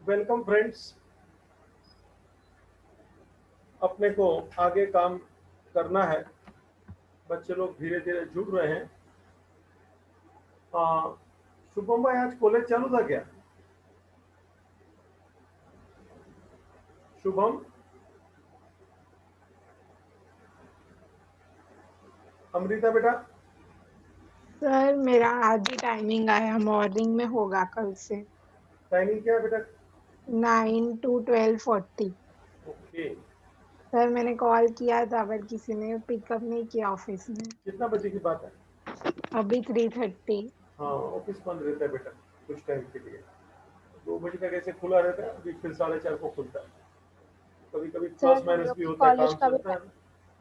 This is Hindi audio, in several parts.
Welcome friends. अपने को आगे काम करना है। बच्चे लोग धीरे धीरे जुड़ रहे हैं। शुभम भाई, आज कॉलेज चालू था क्या? शुभम, अमृता बेटा, सर मेरा आज ही टाइमिंग आया, मॉर्निंग में होगा कल से टाइमिंग क्या है बेटा? 9 to 12:40। ओके। सर मैंने कॉल किया था पर किसी ने पिकअप नहीं किया ऑफिस में। कितना बजे की बात है? अभी 3:30। हाँ, ऑफिस बंद रहता है बेटा कुछ टाइम के लिए। 2 बजे तक ऐसे खुला रहता है, अभी फिर 4:30 को खुलता है। कभी कभी सर प्लस हम माइनस लोग भी के होता है, कॉलेज काम का भी चलता है।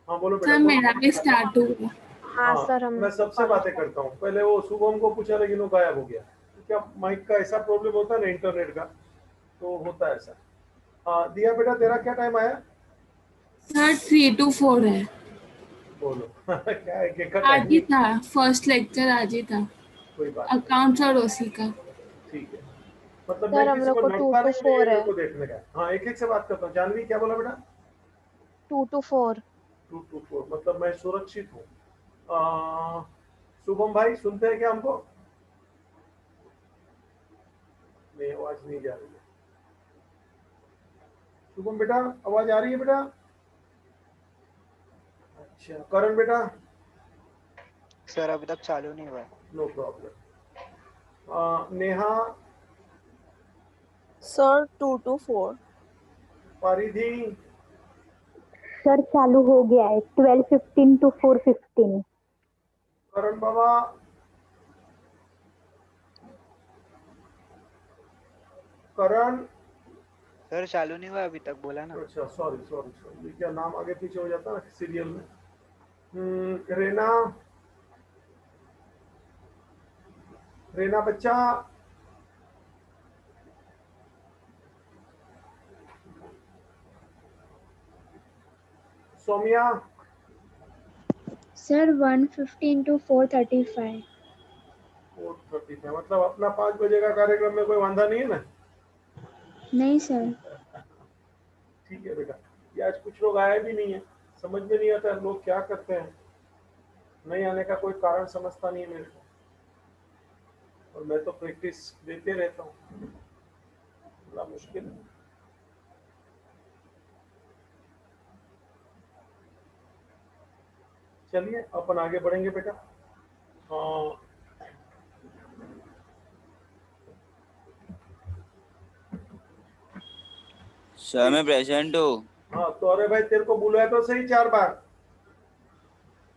हाँ बोलो बेटा, सर कौन? मेरा भी स्टार्ट हुआ। हाँ हाँ, सर, हम मैं लोग के सबसे कॉलेज बातें का करता हूँ। पहले वो शुभम को पूछा लेकिन वो गायब हो गया। क्या माइक का ऐसा प्रॉब्लम होता है ना, इंटरनेट का, तो होता है ऐसा। हाँ दिया बेटा, तेरा क्या टाइम आया? सर 3 to 4 है। बोलो क्या है, क्या आज ही टाइमिंग? था, फर्स्ट लेक्चर आज ही था, कोई बात नहीं, अकाउंट्स और ओसी का। ठीक है। मतलब मैं सर हम किसी लोग को को टू नटता टू नहीं, ये फोर मेरे है। को देखने का है। हाँ, एक एक से बात करता हूँ। जानवी, क्या बोला बेटा? 2 to 4। 2 to 4 मतलब मैं सुरक्षित हूँ। शुभम भाई, सुनते हैं क्या हमको? नहीं, आवाज नहीं जा रही है। शुभम बेटा, आवाज आ रही है बेटा? अच्छा, करण बेटा? सर अभी तक चालू नहीं हुआ है। No problem. Neha, sir 2 to 4। Paridhi, sir चालू हो गया है 12:15 to 4:15। Karan Baba, Karan. Sir चालू नहीं हुआ अभी तक, बोला ना। अच्छा, सॉरी सॉरी सॉरी, क्या नाम आगे पीछे हो जाता है ना सीरियल में। रेना, रेना बच्चा, सौम्या, सर 1:15 to 4:35। 4:35 मतलब अपना 5 बजे का कार्यक्रम में कोई वांधा नहीं है ना? नहीं सर। ठीक है बेटा। ये आज कुछ लोग आए भी नहीं है, समझ में नहीं आता लोग क्या करते हैं। नहीं आने का कोई कारण समझता नहीं है मेरे को, और मैं तो प्रैक्टिस देते रहता हूँ। बड़ा मुश्किल है। चलिए अपन आगे बढ़ेंगे बेटा। हाँ, सर मैं प्रेजेंट हूँ। हाँ तो अरे भाई, तेरे को बुलाया तो सही 4 बार।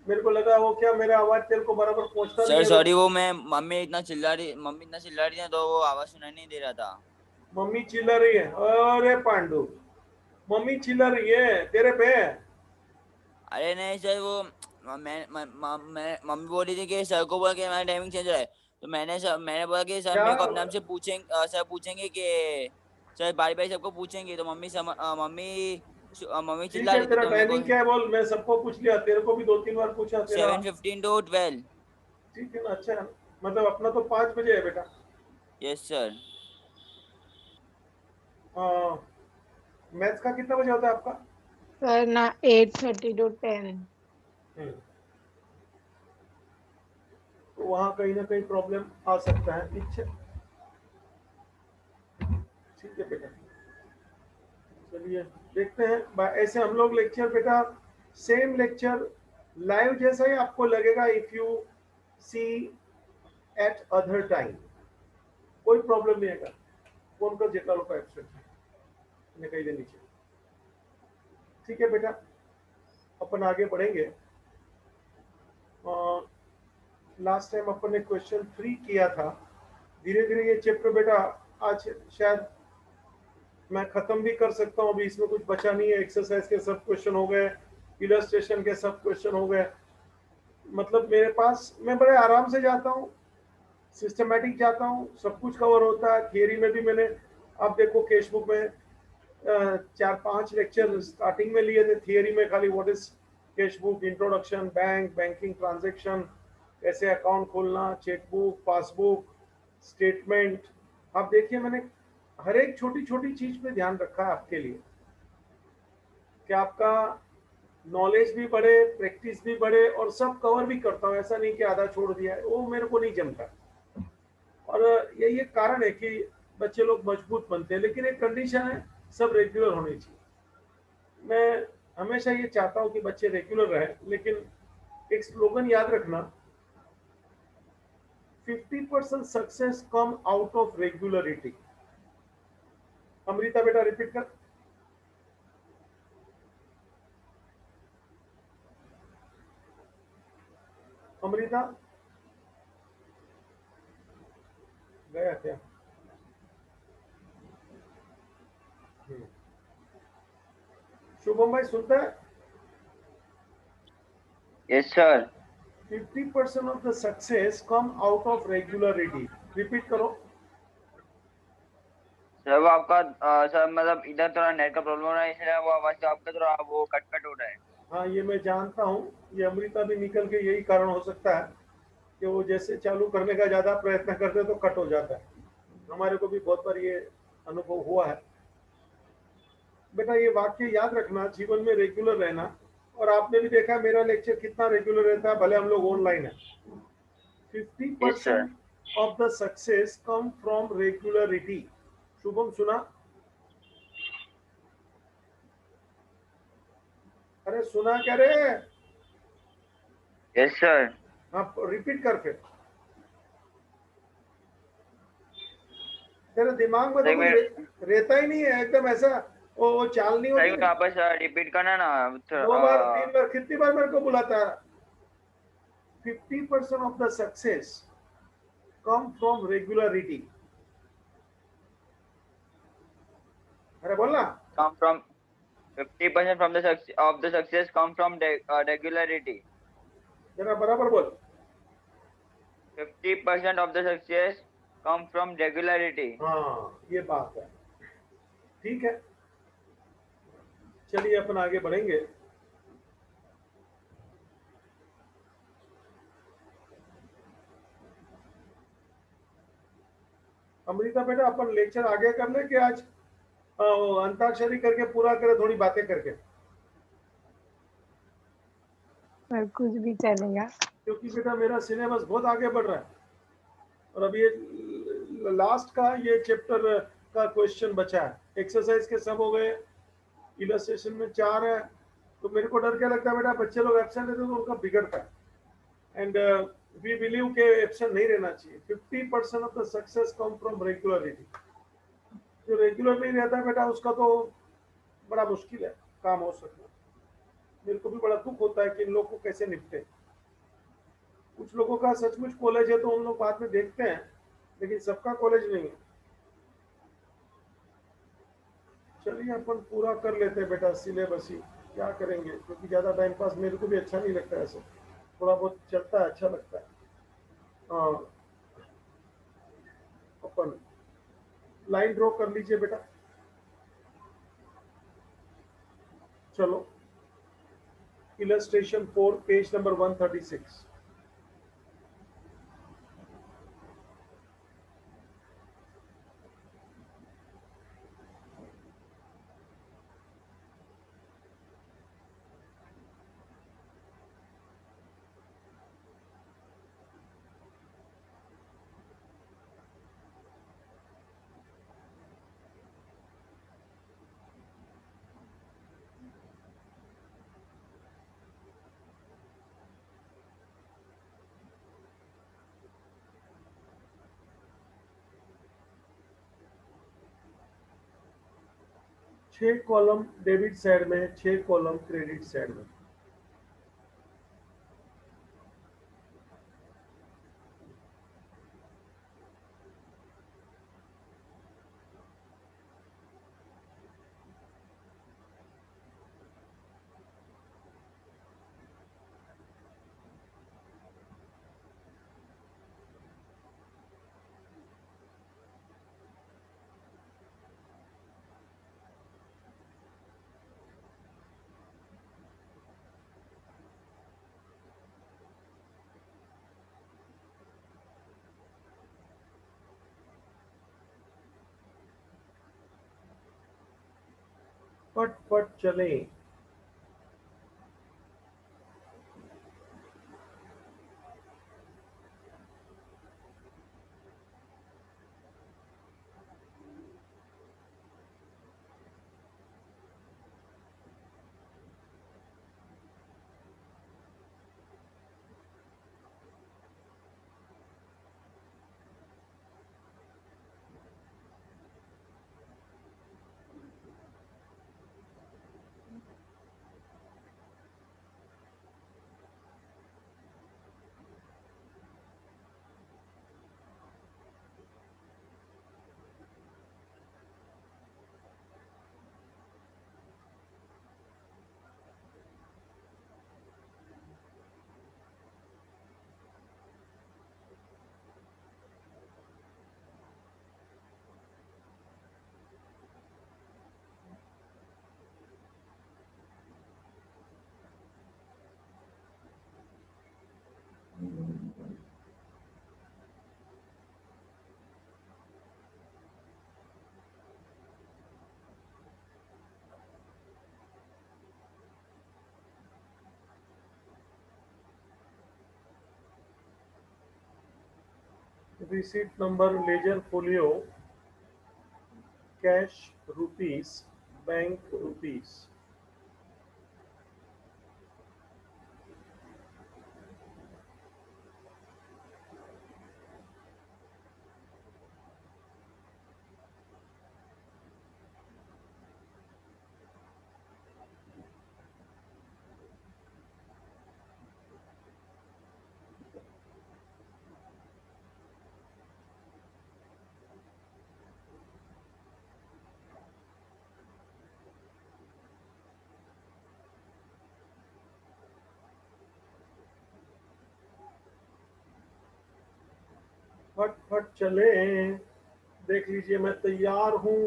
मेरे को लगा वो क्या, मेरा आवाज तेरे को बराबर पहुंचता नहीं सर है। सॉरी, वो मैं मम्मी इतना चिल्ला रही है तो वो आवाज सुनाई नहीं दे रहा था। मम्मी चिल्ला रही है? अरे पांडु, मम्मी चिल्ला रही है तेरे पे? अरे नहीं सर, वो मैं मम्मी बोल रही थी कि सर को बोला कि हमारा टाइमिंग चेंज हो रहा है। तो मैंने बोला कि सर क्या? मेरे को अपने आप से पूछेंगे, सर पूछेंगे कि सर बारी बारी सबको पूछेंगे। तो मम्मी ठीक चिल्ला है, रही थी तेरा तो मेरे को टाइमिंग क्या है बोल। मैं सबको पूछ लिया, तेरे को भी 2-3 बार पूछा तेरा। 7:15 to 12। ठीक है ना, अच्छा है ना? मतलब अपना तो 5 बजे है बेटा। Yes sir. मैथ्स का कितना बजे होता है आपका? सर ना 8:30 to 10। हम्म, तो वहाँ कहीं ना कहीं प्रॉब्लम आ सकता है। ठीक है बेटा, चलिए देखते हैं। ऐसे हम लोग लेक्चर बेटा, सेम लेक्चर लाइव जैसा ही आपको लगेगा if you see at other time. कोई प्रॉब्लम नहीं है। फोन कर जितना लोग एब्सेंट कहीं देनी चाहिए। ठीक है बेटा, अपन आगे बढ़ेंगे। लास्ट टाइम अपन ने क्वेश्चन 3 किया था। धीरे धीरे ये चैप्टर बेटा आज शायद मैं खत्म भी कर सकता हूँ। अभी इसमें कुछ बचा नहीं है। एक्सरसाइज के सब क्वेश्चन हो गए, इलस्ट्रेशन के सब क्वेश्चन हो गए। मतलब मेरे पास, मैं बड़े आराम से जाता हूँ, सिस्टमेटिक जाता हूँ, सब कुछ कवर होता है। थियरी में भी मैंने, आप देखो कैश बुक में 4-5 लेक्चर स्टार्टिंग में लिए थे। थियरी में खाली what is cash book, introduction, banking transaction, कैसे अकाउंट खोलना, चेकबुक, पासबुक, स्टेटमेंट। आप देखिए मैंने हर एक छोटी छोटी चीज पे ध्यान रखा है आपके लिए कि आपका नॉलेज भी बढ़े, प्रैक्टिस भी बढ़े और सब कवर भी करता हूँ। ऐसा नहीं कि आधा छोड़ दिया है, वो मेरे को नहीं जमता। और यही एक कारण है कि बच्चे लोग मजबूत बनते हैं, लेकिन एक कंडीशन है, सब रेगुलर होने चाहिए। मैं हमेशा ये चाहता हूँ कि बच्चे रेगुलर रहें, लेकिन एक स्लोगन याद रखना, 50% success come out of regularity. Amrita बेटा रिपीट कर। अमृता गया क्या? शुभम भाई सुनता है? Yes sir. 50% of the success come out of regularity. Repeat करो। सर वो आपका सर मतलब इधर थोड़ा नेट का प्रॉब्लम हो रहा है, इसलिए वो आवाज आपका थोड़ा वो कट कट हो रहा है। हाँ ये मैं जानता हूँ, ये अमृता भी निकल के यही कारण हो सकता है कि वो जैसे चालू करने का ज्यादा प्रयत्न करते तो कट हो जाता है। हमारे को भी बहुत बार ये अनुभव हुआ है। बेटा ये वाक्य याद रखना, जीवन में रेगुलर रहना। और आपने भी देखा मेरा लेक्चर कितना रेगुलर रहता है, भले हम लोग ऑनलाइन है। Yes sir. 50% of the success come from regularity. Shubham सुना? अरे सुना क्या रे? Yes sir. हाँ रिपीट कर फिर। तेरे दिमाग में तो कुछ रहता ही नहीं है, एकदम ऐसा वो चाल नहीं होती सही में है। वापस रिपीट करना ना दो बार, तीन बार, कितनी बार मेरे को बुलाता है? 50% of the success come from regularity. अरे बोलना। come from 50% from the of the success come from regularity. जरा बराबर बोल। 50% of the success come from regularity. हाँ ये बात है, ठीक है। चलिए अपन आगे बढ़ेंगे। अमृता बेटा अपन लेक्चर आगे कर ले कि आज अंताक्षरी करके पूरा करे, थोड़ी बातें करके? सर कुछ भी चलेगा। क्योंकि बेटा मेरा सिलेबस बहुत आगे बढ़ रहा है और अभी ये लास्ट का ये चैप्टर का क्वेश्चन बचा है। एक्सरसाइज के सब हो गए, इलस्ट्रेशन में 4 है। तो मेरे को डर क्या लगता है बेटा, बच्चे लोग एब्सेंट रहते तो उनका बिगड़ता है। एंड वी बिलीव के एब्सेंट नहीं रहना चाहिए। 50% of the success come from regularity. जो रेगुलर नहीं रहता है बेटा, उसका तो बड़ा मुश्किल है काम हो सकना। मेरे को भी बड़ा दुख होता है कि इन लोग को कैसे निपटे। कुछ लोगों का सचमुच कॉलेज है तो हम लोग बाद में देखते हैं, लेकिन सबका कॉलेज नहीं है। चलिए अपन पूरा कर लेते हैं बेटा सिलेबस ही, क्या करेंगे, क्योंकि ज़्यादा टाइम पास मेरे को भी अच्छा नहीं लगता है। ऐसे थोड़ा बहुत चलता है, अच्छा लगता है। हाँ अपन लाइन ड्रॉ कर लीजिए बेटा। चलो इलस्ट्रेशन 4 पेज नंबर 136। छह कॉलम डेबिट साइड में, 6 कॉलम क्रेडिट साइड में। फट फट चले। Receipt number ledger folio, cash rupees, bank rupees. फट फट चले। देख लीजिए मैं तैयार हूं।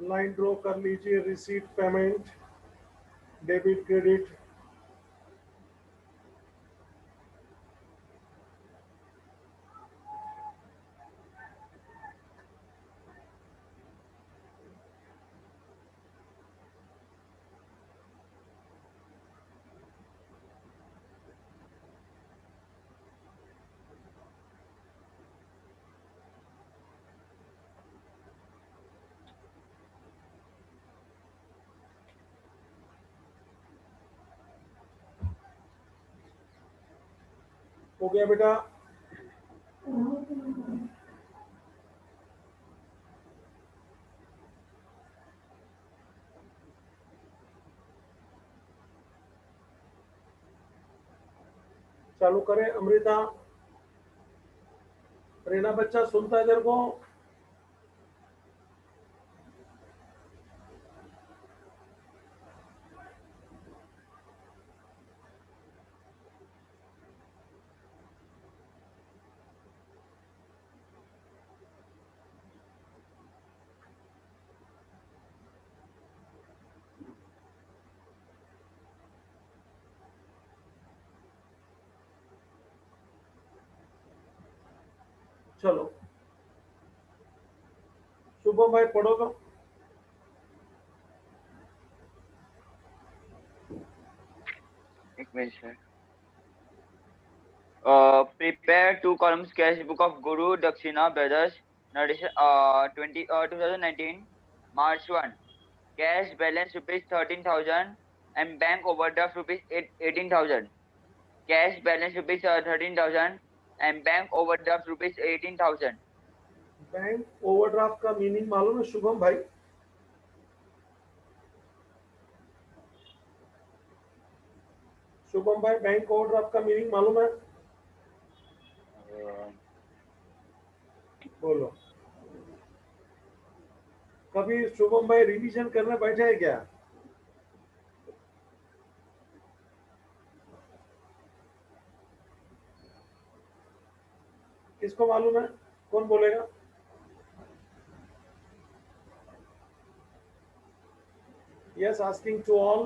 लाइन ड्रॉ कर लीजिए। Receipt, payment, debit, credit. हो गया बेटा? चालू करें अमृता? रेना बच्चा सुनता है तेरे को? चलो शुभम भाई पढ़ोगा? एक minute sir. Prepare 2 column sketchbook of Guru Dakshina Brothers. Narration 2019 March 1. Cash balance rupees 13,000 and bank overdraft rupees 18,000. Cash balance rupees 13,000 and bank overdraft rupees 18,000. Bank overdraft का मीनिंग मालूम है शुभम भाई? शुभम भाई बैंक ओवरड्राफ्ट का मीनिंग मालूम है? बोलो। कभी शुभम भाई रिवीजन करने बैठे हैं क्या? किसको मालूम है? कौन बोलेगा? Yes, asking to all.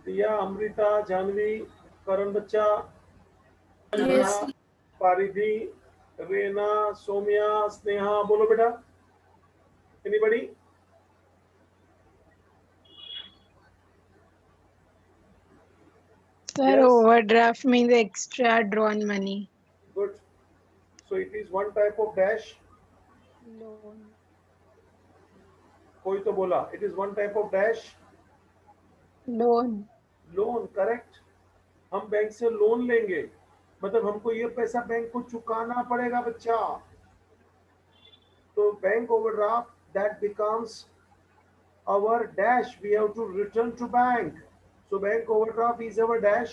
Diya, Amrita, Janvi, करण बच्चा, Yes. पारिधि, रेना, सोमिया, स्नेहा, बोलो बेटा। Anybody? Sir, Yes. overdraft means extra drawn money. Good. So it is one type of dash. Loan. कोई तो बोला it is one type of dash. Loan. Loan, correct. हम बैंक से लोन लेंगे, मतलब हमको ये पैसा बैंक को चुकाना पड़ेगा बच्चा। तो bank overdraft that becomes our dash, we have to return to bank. So bank overdraft is our dash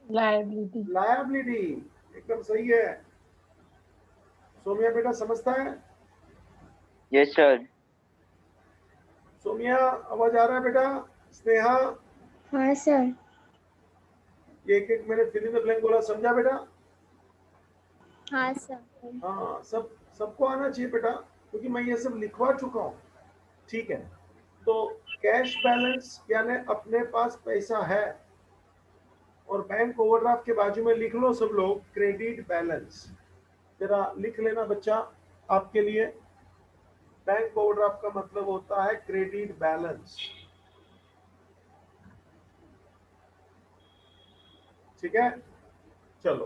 Liability. liability. एकदम सही है। सोमिया बेटा समझता है? Yes, sir. सोमिया आवाज आ रहा है बेटा? स्नेहा, हाँ सर। एक एक मैंने फिल इन द ब्लैंक बोला, समझा बेटा? हाँ सर। हाँ, सबको आना चाहिए बेटा, क्योंकि मैं ये सब लिखवा चुका हूँ। ठीक है, तो कैश बैलेंस यानी अपने पास पैसा है, और बैंक ओवरड्राफ्ट के बाजू में लिख लो सब लोग क्रेडिट बैलेंस। जरा लिख लेना बच्चा आपके लिए। बैंक ओवरड्राफ्ट का मतलब होता है क्रेडिट बैलेंस। ठीक है, चलो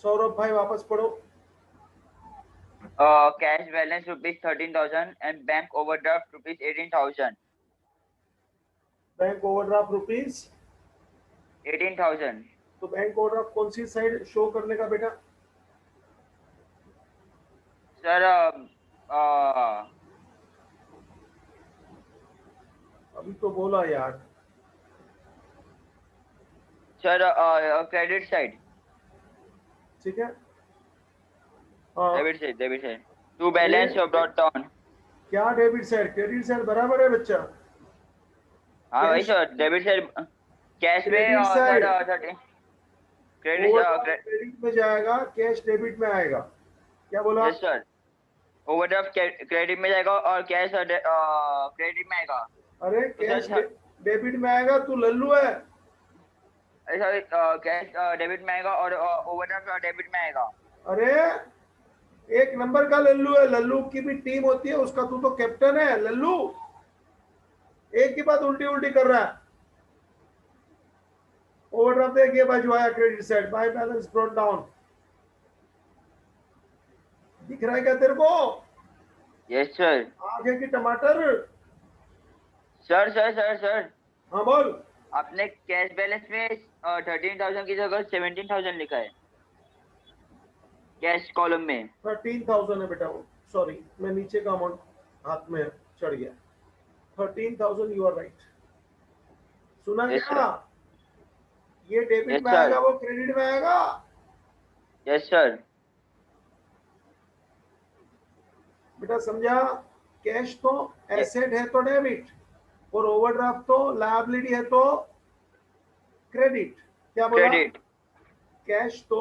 सौरभ भाई वापस पढ़ो। Cash balance rupees 13,000 and bank overdraft rupees 18,000. Bank overdraft rupees 18,000. तो बैंक ओवरड्राफ्ट कौन सी साइड शो करने का बेटा? Sir, अभी तो बोला यार। sir, credit side. ठीक है, Debit side, debit side. To balance your brought down. क्या डेबिट साइड क्रेडिट साइड बराबर है बच्चा? हाँ भाई Cash- sir, debit side cash में Credit और side. Sir 30 credit overdraft credit में जाएगा, कैश डेबिट में आएगा। क्या बोला? यस सर, ओवरड्राफ्ट क्रेडिट में जाएगा और कैश क्रेडिट में आएगा। अरे तो कैश सर- डेबिट में आएगा, तू लल्लू है। सर कैश डेबिट में आएगा और ओवरड्राफ्ट डेबिट में आएगा। अरे एक नंबर का लल्लू है, लल्लू की भी टीम होती है, उसका तू तो कैप्टन है लल्लू। एक ही बात उल्टी उल्टी कर रहा है। ओवरड्राफ्ट देख ये बाजू आया credit side, by balance brought down. दिख रहा है क्या तेरे को? Yes sir. आगे की टमाटर। सर सर सर सर हाँ बोल। आपने कैश बैलेंस में 13,000 की जगह 17,000 लिखा है कैश कॉलम में। 13,000 है बेटा, वो सॉरी मैं नीचे का अमाउंट हाथ में चढ़ गया। 13,000 यू आर राइट। सुना Yes, क्या? ये डेबिट Yes, में sir. आएगा, वो क्रेडिट में आएगा। Yes sir. बेटा समझा? कैश तो एसेट है तो डेबिट, और ओवरड्राफ्ट तो लायबिलिटी है तो क्रेडिट। क्या बोला? क्रेडिट कैश तो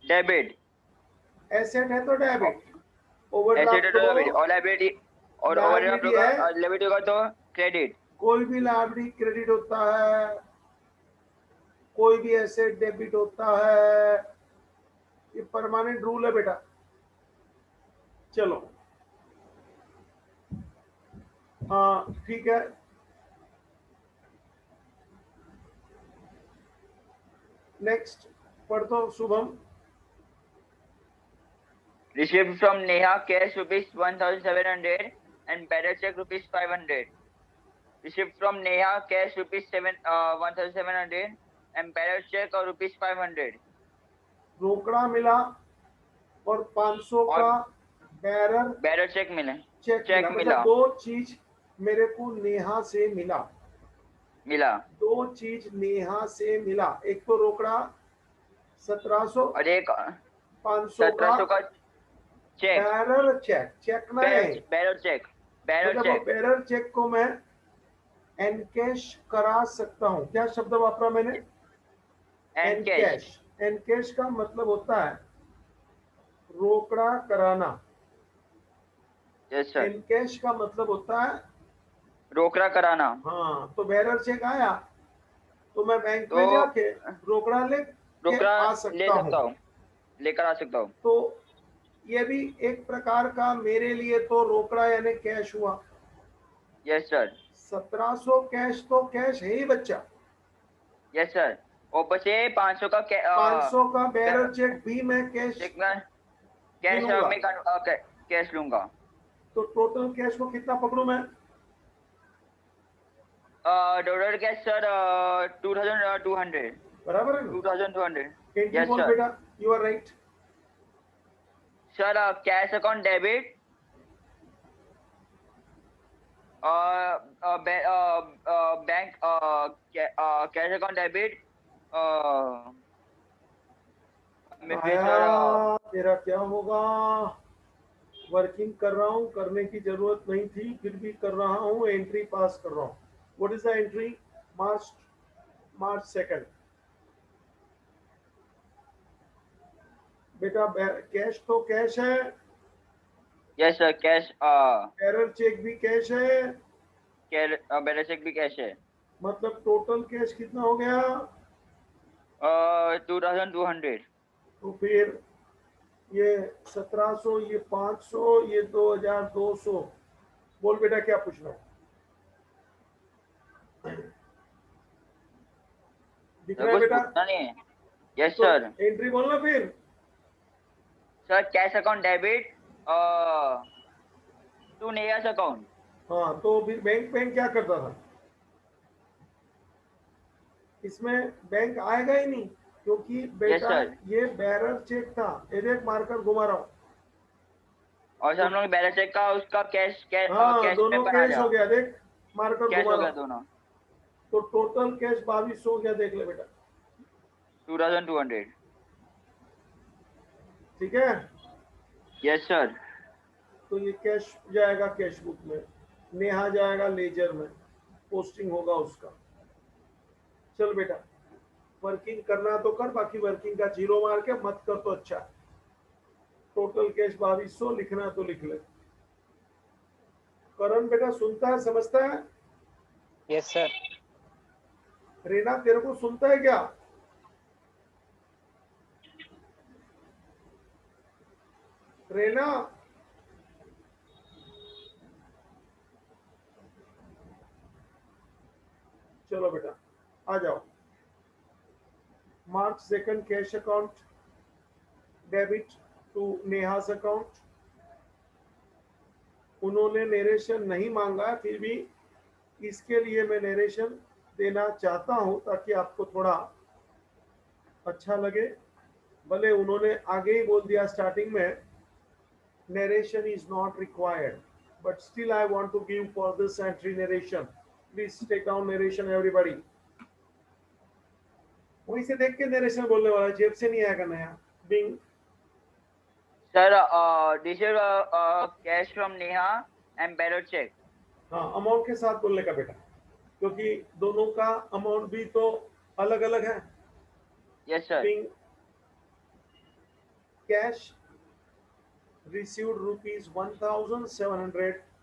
डेबिट, एसेट है तो डेबिट, एसेट ओवरड्राफ्ट डेबिट तो और लायबिलिटी, और Liability है। ओवरड्राफ्ट लायबिलिटी होगा तो क्रेडिट। कोई भी लायबिलिटी क्रेडिट होता है, कोई भी एसेट डेबिट होता है। ये परमानेंट रूल है बेटा। चलो हाँ ठीक है। नेक्स्ट पढ़ दो Shubham. Received from Neha cash rupees 1,700 and bearer check rupees 500. Received from Neha cash rupees 1,700 and bearer check और rupees 500. रोकड़ा मिला और 500 का बैरर बेarer check मिला, चेक check मिला। मिला। मतलब दो चीज मेरे को नेहा से मिला, दो चीज नेहा से मिला। एक तो रोकड़ा 1700 और एक 500 1700 का चेक, बैरर चेक। चेक नहीं, बेarer check, bearer मतलब check। बैरर चेक को मैं एनकैश करा सकता हूँ। क्या शब्द वापरा मैंने? and cash। एनकैश का मतलब होता है रोकड़ा कराना। यस सर, एनकैश का मतलब होता है रोकड़ा कराना। हाँ। तो बैरर चेक आया, तो मैं बैंक तो में जाके रोकड़ा ले रोकड़ा आ ले सकता सकता हूँ। हूँ, लेकर आ सकता हूँ। तो ये भी एक प्रकार का मेरे लिए तो रोकड़ा यानी कैश हुआ। यस सर, 1700 कैश तो कैश है ही बच्चा। Yes sir. और बचे 500 का 500 का बैरर चेक भी मैं कैश चेक में कैश गिनूंगा। में कैश लूंगा। तो टोटल कैश को कितना पकड़ू मैं? टोटल कैश सर 2200, बराबर है ना? 2200। एंट्री यस बोल सर। बेटा, you are right. Sir cash account debit, bank cash account debit में फिर सर आया तेरा क्या होगा? वर्किंग कर रहा हूँ, करने की जरूरत नहीं थी, फिर भी कर रहा हूँ, एंट्री पास कर रहा हूँ। What is the entry? March 2nd। बेटा कैश तो कैश है, yes sir. Cash bearer cheque भी कैश है, बैलेंस चेक भी कैश है। मतलब टोटल कैश कितना हो गया? 2200। तो फिर ये 1700, ये 500, ये 2200। बोल बेटा क्या पूछना है? दिख रहा है कुछ बेटा? पूछना नहीं है। यस तो सर। एंट्री बोलना फिर। Sir cash account debit to Neha's account. हाँ, तो फिर बैंक क्या करता था? इसमें बैंक आएगा ही नहीं, क्योंकि बेटा sir. ये बैरर चेक था। ये देख मार्कर घुमा रहा हूँ। और सर हम लोग बैलेंस चेक का उसका कैश हाँ, कैश दोनों में बना कैश हो गया, देख मार्कर कैश घुमा हो रहा गया हूँ। दोनों। तो टोटल कैश 2200 हो गया, देख ले बेटा। 2200। ठीक है, यस सर। तो ये कैश जाएगा कैश बुक में, नेहा जाएगा लेजर में, पोस्टिंग होगा उसका। चल बेटा, वर्किंग करना तो कर, बाकी वर्किंग का जीरो मार के मत कर तो अच्छा। टोटल कैश 2200 लिखना तो लिख ले। करण बेटा सुनता है, समझता है? Yes sir. रेना तेरे को सुनता है क्या? रेना, चलो बेटा आ जाओ। March 2nd cash account debit to Neha's account. उन्होंने नरेशन नहीं मांगा, फिर भी इसके लिए मैं नरेशन देना चाहता हूं ताकि आपको थोड़ा अच्छा लगे। भले उन्होंने आगे ही बोल दिया स्टार्टिंग में, narration is not required, but still I want to give for this entry narration. Please take down narration everybody. वहीं से देख के नरेशन बोलने वाला, जेब से नहीं आएगा नया। Being. Sir this is cash from Neha and balance cheque. हाँ, अमाउंट के साथ बोलने का बेटा, क्योंकि दोनों का अमाउंट भी तो अलग अलग है। Yes sir. Being cash received rupees 1700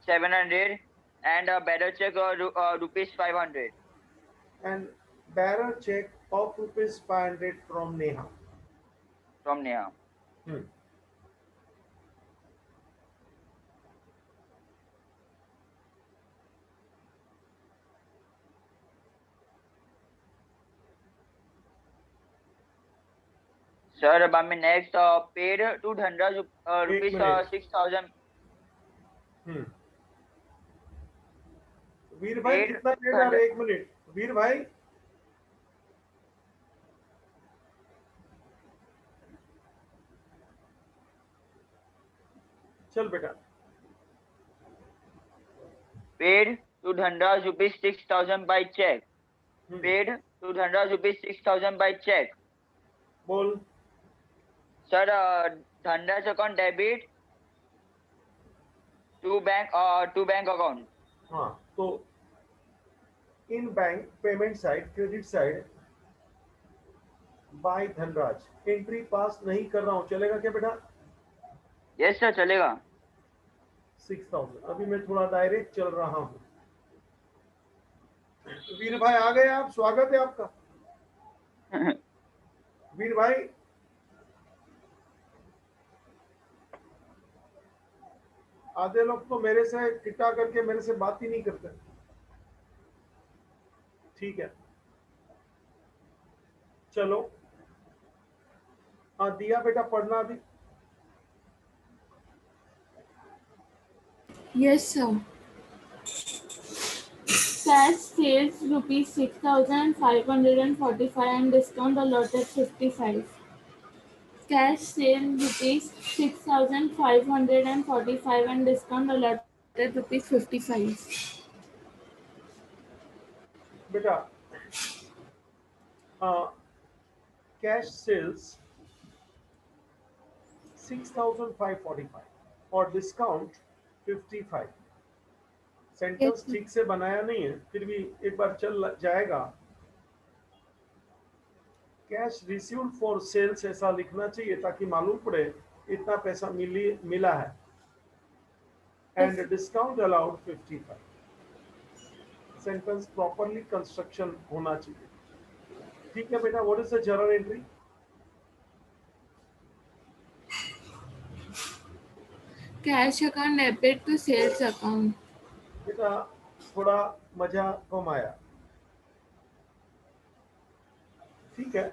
700 and balance cheque rupees 500 and bearer check of rupees 500 from Neha. from Neha. Sir अब हमें next paid to Dhanraj rupees minute. 6000। Veer भाई पेड कितना पेड आ रहा है? 1 मिनट वीर भाई। चल बेटा। Paid to Dhanraj rupees 6000 by check। Paid to Dhanraj rupees 6000 by check। बोल। Sir Dhanraj account debit to bank account. हाँ, तो in bank payment side credit side by Dhanraj, entry pass नहीं कर रहा हूँ, चलेगा क्या बेटा? यस सर चलेगा। 6000। अभी मैं थोड़ा डायरेक्ट चल रहा हूँ। वीर भाई आ गए आप, स्वागत है आपका। वीर भाई आधे लोग तो मेरे से किटा करके मेरे से बात ही नहीं करते। ठीक है चलो। हाँ दिया बेटा पढ़ना अभी। Yes, sir. Cash sales rupees 6,545 and discount allotted 55. Cash sale rupees 6,545 and discount allotted rupees 55. बेटा कैश सेल्स 6,545 और डिस्काउंट 55। सेंटेंस ठीक से बनाया नहीं है फिर भी एक बार चल जाएगा। कैश रिसीव्ड फॉर सेल्स ऐसा लिखना चाहिए ताकि मालूम पड़े इतना पैसा मिला है। And discount allowed 55। Sentence properly construction होना चाहिए। ठीक है बेटा what is the journal entry? Cash account debit to sales account. बेटा थोड़ा मजा कम आया। ठीक है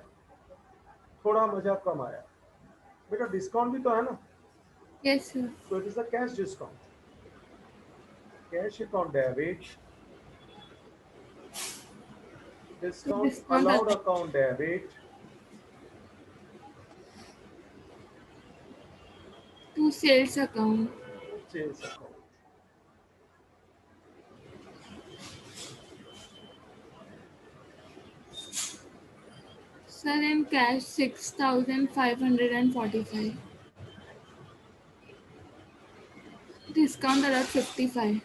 थोड़ा मजा कम आया। बेटा डिस्काउंट भी तो है ना। Yes, sir. So it is a cash discount. Cash account debit. Discount allowed account debit. To sales account. Sales account. Sir, in cash 6,545. Discount allowed 55.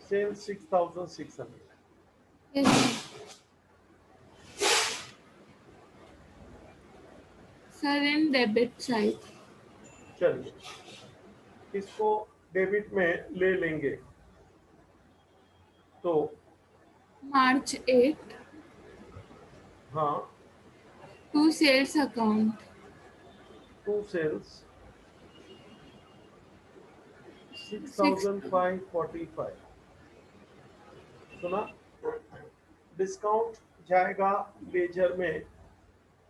Sales 6,600. Yes, sir. Sir, in debit side. चलिए इसको डेबिट में ले लेंगे तो March 8. हाँ To sales account. To sales 6,545। सुना? डिस्काउंट जाएगा लेजर में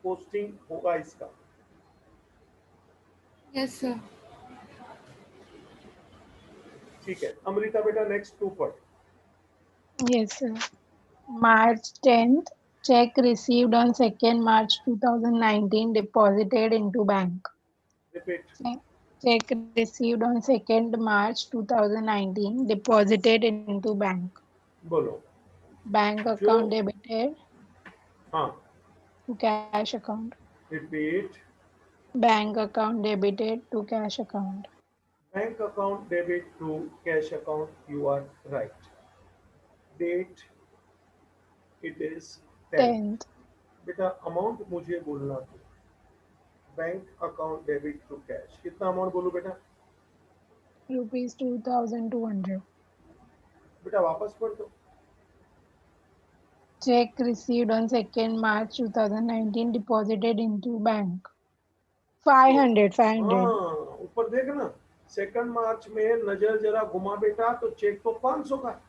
पोस्टिंग होगा इसका। Yes, sir. ठीक है अमृता बेटा नेक्स्ट टू पढ़। Yes, sir. March 10th, check received on 2nd March 2019 deposited into bank. Repeat. Check received on 2nd March 2019 deposited into bank. बोलो। Bank account debited हाँ to cash account. Repeat. Bank account debited to cash account. Bank account debit to cash account you are right. Date it is 10th। 10th. बेटा अमाउंट मुझे बोलना था। बैंक अकाउंट डेबिट टू कैश कितना अमाउंट बोलूं बेटा? Rupees 2,200. बेटा वापस पढ़ दो। Check received on 2nd March 2019 deposited into bank. 500. हाँ ऊपर देख ना 2 मार्च में नजर जरा घुमा बेटा तो चेक तो 500 का है।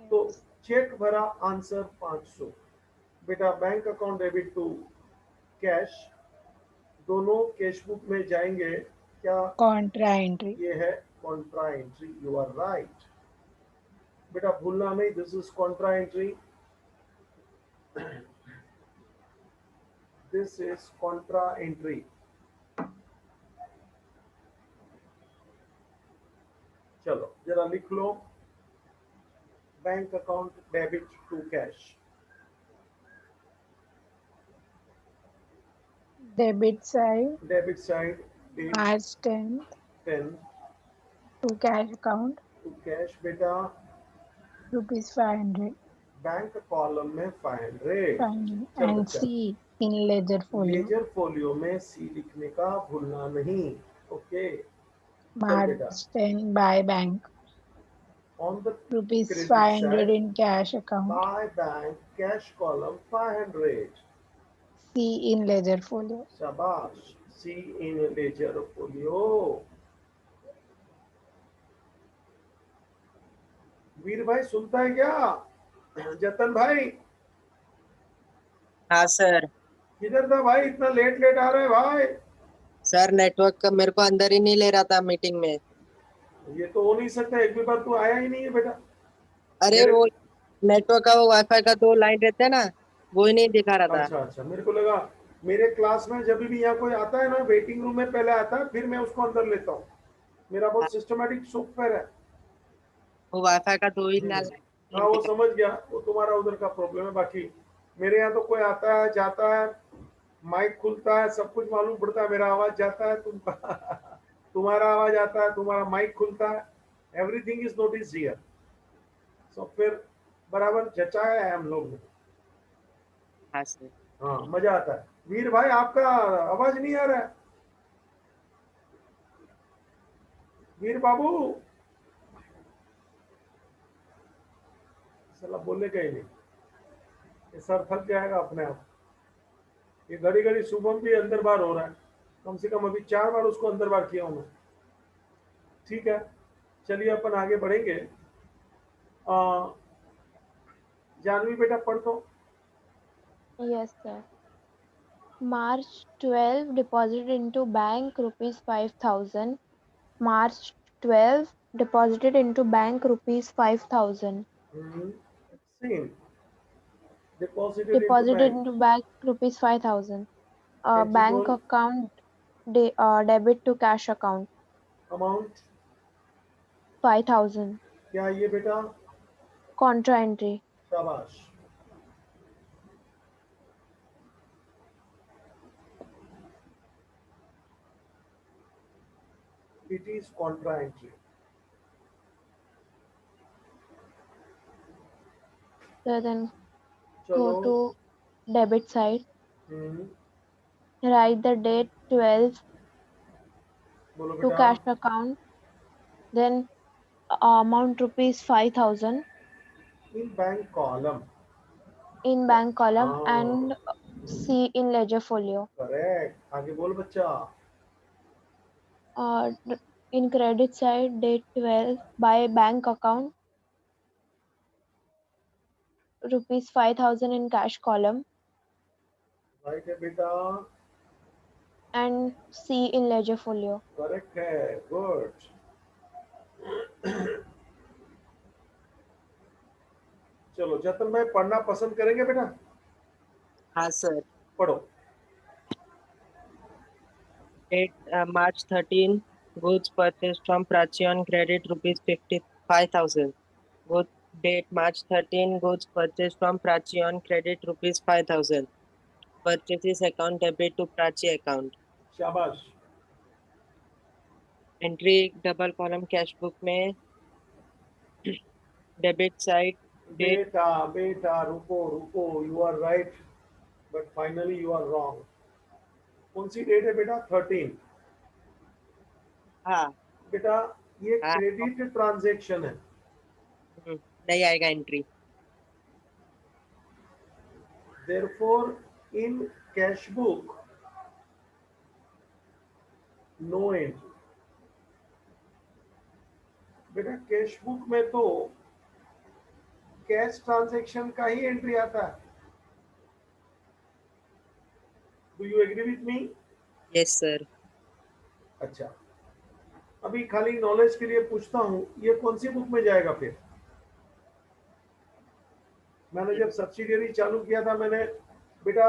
तो चेक भरा आंसर 500। बेटा bank account debit to cash दोनों कैश बुक में जाएंगे क्या? Contra entry. ये है contra entry you are right. बेटा भूलना नहीं this is contra entry. This is contra entry. चलो जरा लिख लो bank account debit to cash. Debit side debit side date March 10th 10 to cash account to cash बेटा rupees 500. बैंक कॉलम में 500 500. चल And बच्चा। C in ledger folio. Ledger folio में सी लिखने का भूलना नहीं। Okay March 10 by bank. On the Rupees credit 500 side, in cash account. by bank cash column 500. C in ledger folio. शाबाश. C in ledger folio. वीर भाई सुनता है क्या? जतन भाई हाँ सर। किधर था भाई? इतना लेट लेट आ रहा है भाई. सर नेटवर्क का मेरे को अंदर ही नहीं ले रहा था मीटिंग में। ये तो हो नहीं सकता, एक भी बार तू आया ही नहीं है बेटा. अरे मेरे वो नेटवर्क का वो वाईफाई का 2 लाइन रहते हैं ना, वो ही नहीं दिखा रहा था। अच्छा अच्छा, मेरे को लगा मेरे क्लास में जब भी यहाँ कोई आता है ना, वेटिंग रूम में पहले आता है, फिर मैं उसको अंदर लेता हूँ. मेरा बहुत सिस्टमेटिक सॉफ्टवेयर है. वो वाईफाई का 2 ही हम्म. लाइन हाँ वो दिखा। समझ गया, वो तुम्हारा उधर का प्रॉब्लम है. बाकी मेरे यहाँ तो कोई आता है जाता है, माइक खुलता है, सब कुछ मालूम पड़ता है. मेरा आवाज जाता है, तुम्हारा आवाज आता है, तुम्हारा माइक खुलता है. Everything is notice here. Software बराबर जचाया है हम लोग ने. हाँ सर। हाँ मजा आता है. वीर भाई आपका आवाज नहीं आ रहा है. वीर बाबू साला बोलने का ही नहीं. ये सर थक जाएगा अपने आप. ये घड़ी घड़ी शुभम भी अंदर बार हो रहा है. कम से कम अभी 4 बार उसको अंदर बार किया हूं मैं. ठीक है, चलिए अपन आगे बढ़ेंगे. जानवी बेटा पढ़ दो. Yes, sir. March 12 deposited into bank rupees 5,000. March 12 deposited into bank rupees 5,000. Same. deposited into Deposited bank. into bank rupees 5,000. Entry Bank बोल. account debit to cash account amount 5,000. क्या है ये बेटा? Contra entry. शाबाश. It is contra entry. So then चलो. go to debit side. Hmm. Write the date 12 बोलो to बेटा. cash account. Then amount rupees 5,000 In bank column. in bank column हाँ and C in ledger folio. Correct. आगे बोल बच्चा. In credit side, date 12 by bank account rupees 5,000 in cash column right है बेटा. and C in ledger folio. Correct है. गुड. चलो जतन भाई पढ़ना पसंद करेंगे बेटा? हाँ सर। पढ़ो. March 13 goods purchased from Prachi on credit rupees 55,000. Good date March 13 goods purchased from Prachi on credit rupees 5,000. Purchases account debit to Prachi account. शाबाश. Entry double column cash book में डेबिट साइड डेट। बेटा बेटा रुको रुको. You are right but finally you are wrong. कौन सी डेट है बेटा? 13. हाँ बेटा ये हाँ। क्रेडिट ट्रांजैक्शन है. नहीं आएगा entry. therefore in cash book no entry. बेटा कैश बुक में तो कैश ट्रांजैक्शन का ही एंट्री आता है. Do you agree with me? Yes sir. अच्छा, अभी खाली नॉलेज के लिए पूछता हूँ, ये कौन सी बुक में जाएगा फिर? मैंने जब सब्सिडियरी चालू किया था, मैंने बेटा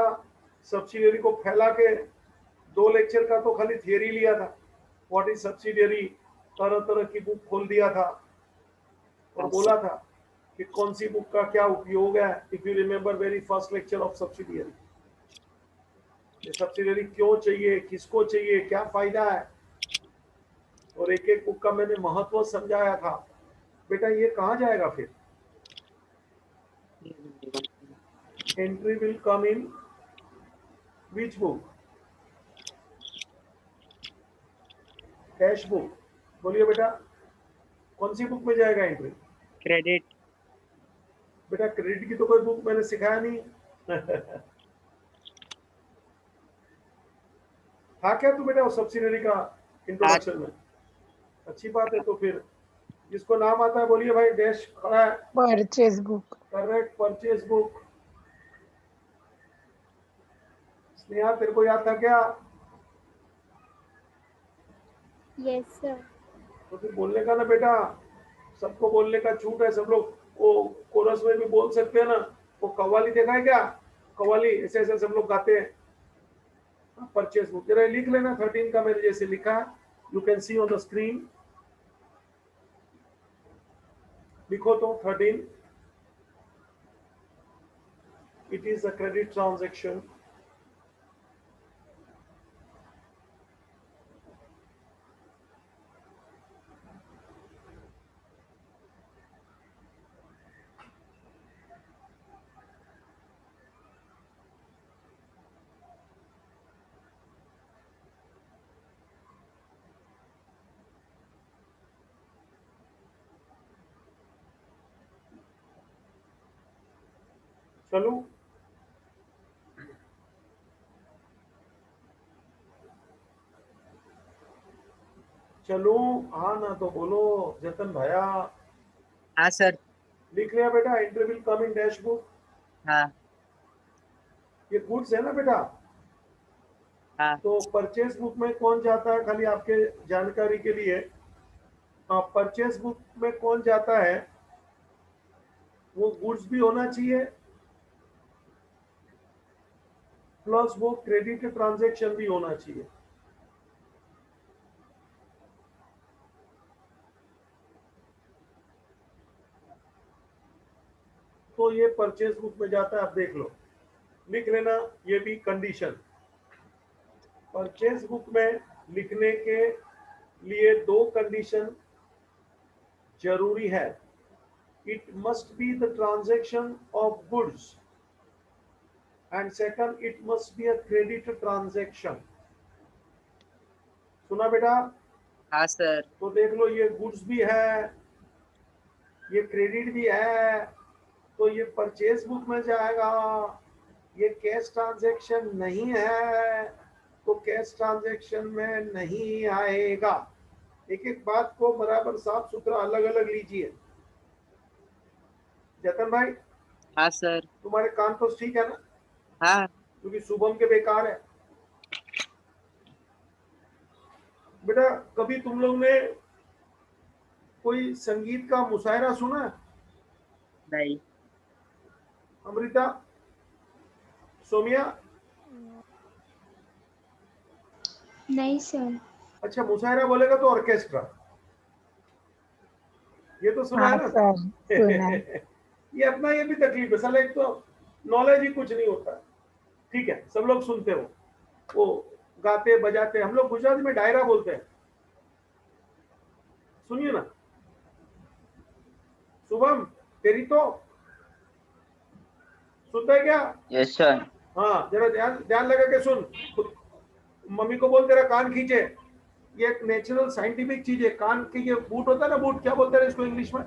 सब्सिडियरी को फैला के 2 लेक्चर का तो खाली थियरी लिया था. व्हाट इज सब्सिडियरी, तरह तरह की बुक खोल दिया था और बोला था कि कौन सी बुक का क्या उपयोग है. If you remember very first lecture of subsidiary, ये सब्सिडियरी क्यों चाहिए, किसको चाहिए, क्या फायदा है, और एक एक बुक का मैंने महत्व समझाया था. बेटा ये कहाँ जाएगा फिर? Entry will come in which book? Cash book. बोलिए बेटा कौन सी बुक में जाएगा एंट्री? credit. बेटा क्रेडिट की तो कोई बुक मैंने सिखाया नहीं। था क्या तू बेटा उस सब्सिडरी का इंट्रोडक्शन में? अच्छी बात है। तो फिर जिसको नाम आता है बोलिए भाई, डैश खड़ा है। Purchase book. Correct, purchase book. Sneha तेरे को याद था क्या? Yes, sir. तो फिर बोलने का ना बेटा, सबको बोलने का छूट है। सब लोग वो कोरस में भी बोल सकते हैं ना। वो कव्वाली देखा है क्या? कव्वाली ऐसे ऐसे सब लोग गाते हैं। परचेज बुक जरा लिख लेना 13 का मैंने जैसे लिखा, you can see on the screen. लिखो तो 13, it is a credit transaction. चलो चलो, हाँ ना तो बोलो जतन भैया। हाँ सर। लिख लिया बेटा, entry will come in dash book. हाँ ये गुड्स है ना बेटा? हाँ तो परचेज बुक में कौन जाता है, खाली आपके जानकारी के लिए, परचेज बुक में कौन जाता है, वो गुड्स भी होना चाहिए प्लस वो क्रेडिट ट्रांजैक्शन भी होना चाहिए। तो ये परचेज बुक में जाता है। आप देख लो, लिख लेना ये भी कंडीशन। परचेज बुक में लिखने के लिए 2 कंडीशन जरूरी है। It must be the transaction of goods and second it must be a credit transaction. सुना बेटा? हाँ सर। तो देख लो, ये गुड्स भी है, ये क्रेडिट भी है, तो ये परचेज बुक में जाएगा। ये कैश ट्रांजैक्शन नहीं है तो कैश ट्रांजैक्शन में नहीं आएगा। एक एक बात को बराबर साफ सुथरा अलग अलग लीजिए। जतन भाई, हाँ सर। तुम्हारे कान तो ठीक है ना? हाँ क्योंकि शुभम के बेकार है। बेटा कभी तुम लोग ने कोई संगीत का मुशायरा सुना है? नहीं। अमृता, सोमिया? नहीं सर। अच्छा, मुशायरा बोलेगा तो ऑर्केस्ट्रा, ये तो सुना है हाँ ना? सर, सुना है। ये अपना ये भी तकलीफ है साला, एक तो नॉलेज ही कुछ नहीं होता। ठीक है, सब लोग सुनते हो, वो गाते बजाते, हम लोग गुजराती में डायरा बोलते हैं। सुनिए ना शुभम, तेरी तो सुनता है क्या? Yes sir. हाँ, जरा ध्यान ध्यान लगा के सुन। मम्मी को बोल तेरा कान खींचे। ये एक नेचुरल साइंटिफिक चीज है। कान के ये बूट होता है ना, बूट क्या बोलते हैं इसको इंग्लिश में?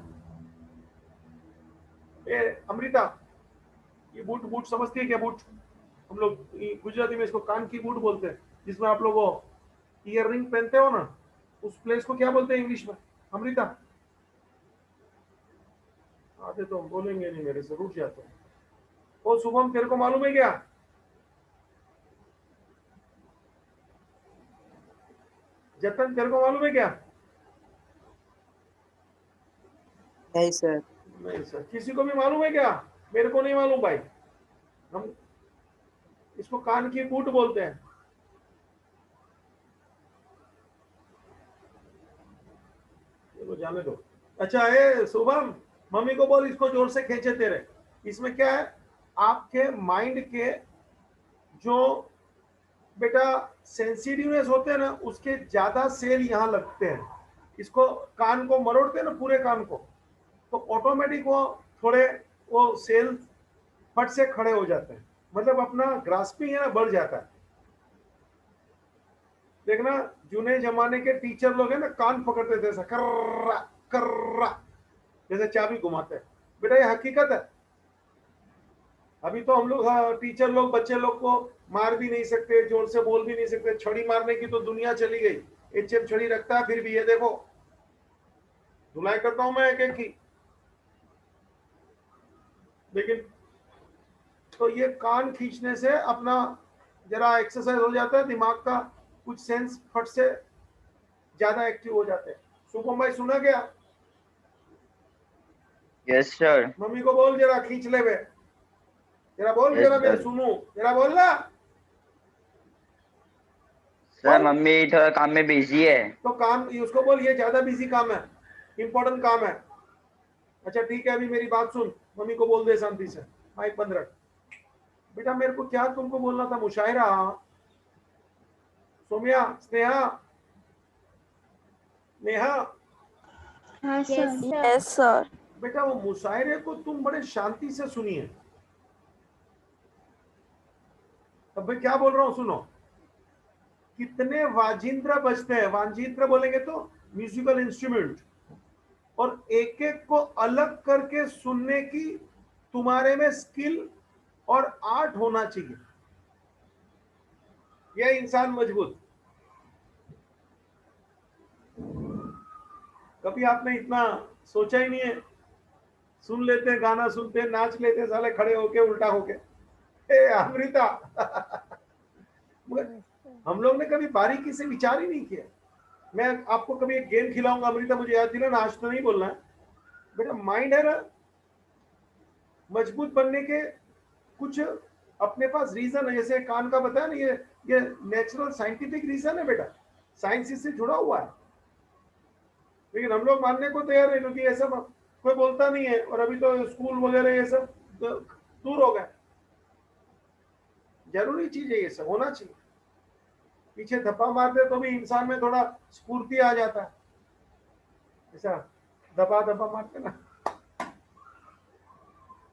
ए अमृता, ये बूट बूट समझती है क्या? बूट हम लोग गुजराती में इसको कान की बूट बोलते हैं, जिसमें आप लोग ईयर रिंग पहनते हो ना, उस प्लेस को क्या बोलते हैं इंग्लिश में अमृता? आते तो बोलेंगे नहीं, मेरे से रूठ जाते हैं। ओ शुभम, तेरे को मालूम है क्या? जतन, तेरे को मालूम है क्या? नहीं सर। नहीं सर, किसी को भी मालूम है क्या? मेरे को नहीं मालूम भाई। हम इसको कान की बूट बोलते हैं। चलो जाने दो। अच्छा ए शुभम, मम्मी को बोल इसको जोर से खींचे तेरे। इसमें क्या है, आपके माइंड के जो बेटा सेंसिटिवनेस होते हैं ना, उसके ज्यादा सेल यहाँ लगते हैं। इसको कान को मरोड़ते हैं ना, पूरे कान को, तो ऑटोमेटिक वो थोड़े वो सेल फट से खड़े हो जाते हैं। मतलब अपना ग्रास्पिंग है ना, बढ़ जाता है। देखना, जूने जमाने के टीचर लोग है ना, कान पकड़ते थे ऐसा, कर्रा कर्रा। जैसे चाबी घुमाते हैं। बेटा ये हकीकत है। अभी तो हम लोग टीचर लोग बच्चे लोग को मार भी नहीं सकते, जोर से बोल भी नहीं सकते। छड़ी मारने की तो दुनिया चली गई, एचएम छड़ी रखता है, फिर भी ये देखो धुलाई करता हूं मैं एक एक की। लेकिन तो ये कान खींचने से अपना जरा एक्सरसाइज हो जाता है, दिमाग का कुछ सेंस फट से ज्यादा एक्टिव हो जाते हैं। शुभम भाई सुना क्या? Yes sir. मम्मी को बोल जरा खींच ले बे, जरा बोल Yes, जरा मैं sir. सुनूं, जरा बोल ना। सर मम्मी थोड़ा काम में बिजी है। तो काम उसको बोल ये ज्यादा बिजी काम है, इंपॉर्टेंट काम है। अच्छा ठीक है, अभी मेरी बात सुन, मम्मी को बोल दे शांति से, माइक बंद रख। बेटा मेरे को क्या तुमको बोलना था, मुशायरा। सोम्या, स्नेहा, नेहा, हाँ सर। Yes, sir. बेटा वो मुशायरे को तुम बड़े शांति से सुनिए। अब मैं क्या बोल रहा हूं सुनो। कितने वाजिंद्र बजते हैं, वाजिंद्र बोलेंगे तो म्यूजिकल इंस्ट्रूमेंट, और एक एक को अलग करके सुनने की तुम्हारे में स्किल और आर्ट होना चाहिए। यह इंसान मजबूत। कभी आपने इतना सोचा ही नहीं है? सुन लेते हैं, गाना सुनते हैं, नाच लेते हैं साले खड़े होके उल्टा होके। ए अमृता मगर हम लोग ने कभी बारीकी से विचार ही नहीं किया। मैं आपको कभी एक गेम खिलाऊंगा अमृता, मुझे याद दिलाना, आज तो नहीं बोलना है बेटा। माइंड है ना, मजबूत बनने के कुछ अपने पास रीजन है। जैसे कान का बताया ना, ये नेचुरल साइंटिफिक रीजन है बेटा, साइंस इससे जुड़ा हुआ है। लेकिन हम लोग मानने को तैयार है, क्योंकि ये सब कोई बोलता नहीं है, और अभी तो स्कूल वगैरह ये सब दूर हो गए। जरूरी चीज है, ये सब होना चाहिए। पीछे धप्पा मारते तो भी इंसान में थोड़ा स्फूर्ति आ जाता है, ऐसा दबा दबा मारते ना।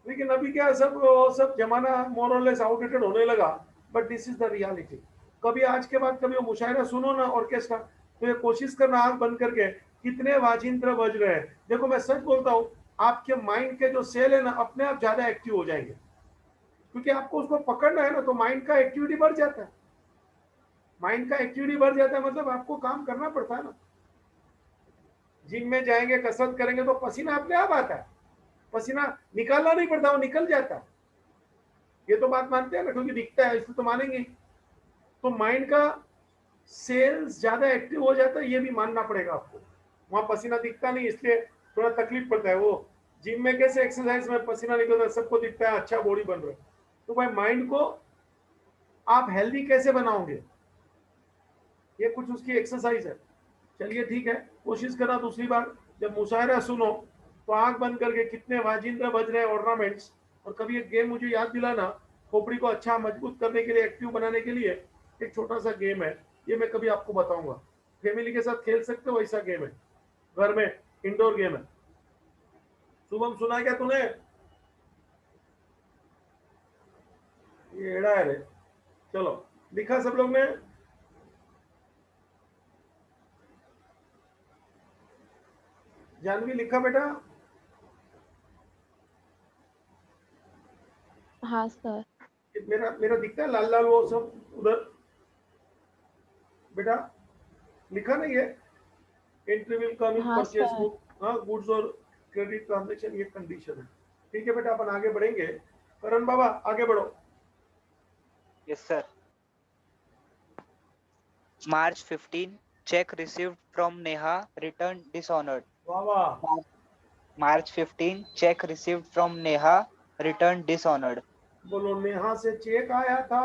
लेकिन अभी क्या सब जमाना मोर और लेस आउटडेटेड होने लगा, but this is the reality. कभी आज के बाद कभी वो मुशायरा सुनो ना ऑर्केस्ट्रा, तो ये कोशिश करना आंख बंद करके कितने वाजिंत्र बज रहे हैं। देखो मैं सच बोलता हूँ, आपके माइंड के जो सेल है ना अपने आप ज्यादा एक्टिव हो जाएंगे, क्योंकि आपको उसको पकड़ना है ना, तो माइंड का एक्टिविटी बढ़ जाता है। माइंड का एक्टिविटी बढ़ जाता है मतलब आपको काम करना पड़ता है ना। जिम में जाएंगे, कसरत करेंगे तो पसीना अपने आप आता है, पसीना निकालना नहीं पड़ता, वो निकल जाता है। ये तो बात मानते हैं ना, क्योंकि दिखता है इसलिए तो मानेंगे। तो माइंड का सेल्स ज्यादा एक्टिव हो जाता है, ये भी मानना पड़ेगा आपको। वहां पसीना दिखता नहीं, इसलिए थोड़ा तकलीफ पड़ता है। वो जिम में कैसे एक्सरसाइज में पसीना निकलता है, सबको दिखता है अच्छा बॉडी बन रहा है। तो भाई माइंड को आप हेल्दी कैसे बनाओगे, ये कुछ उसकी एक्सरसाइज है। चलिए ठीक है, कोशिश करना दूसरी बार जब मुशायरा सुनो तो आंख बंद करके कितने वाजिंद्र बज रहे ऑर्नामेंट्स। और कभी एक गेम मुझे याद दिलाना, खोपड़ी को अच्छा मजबूत करने के लिए, एक्टिव बनाने के लिए एक छोटा सा गेम है, ये मैं कभी आपको बताऊंगा। फैमिली के साथ खेल सकते हो, ऐसा गेम है, घर में इंडोर गेम है। शुभम सुना क्या तूने? ये एड़ा है रे। चलो लिखा सब लोग ने? जानवी लिखा बेटा? हाँ सर। मेरा मेरा दिखता है लाल लाल वो सब उधर बेटा? लिखा नहीं है? एंट्री विल कम इन हाँ, परचेज सर। बुक, हाँ गुड्स और क्रेडिट ट्रांजेक्शन, ये कंडीशन है। ठीक है बेटा, अपन आगे बढ़ेंगे। करण बाबा आगे बढ़ो। Yes sir. March 15, check received from Neha, return dishonored. वाह वाह। March 15, check received from Neha, return dishonored. बोलो नेहा से चेक आया था,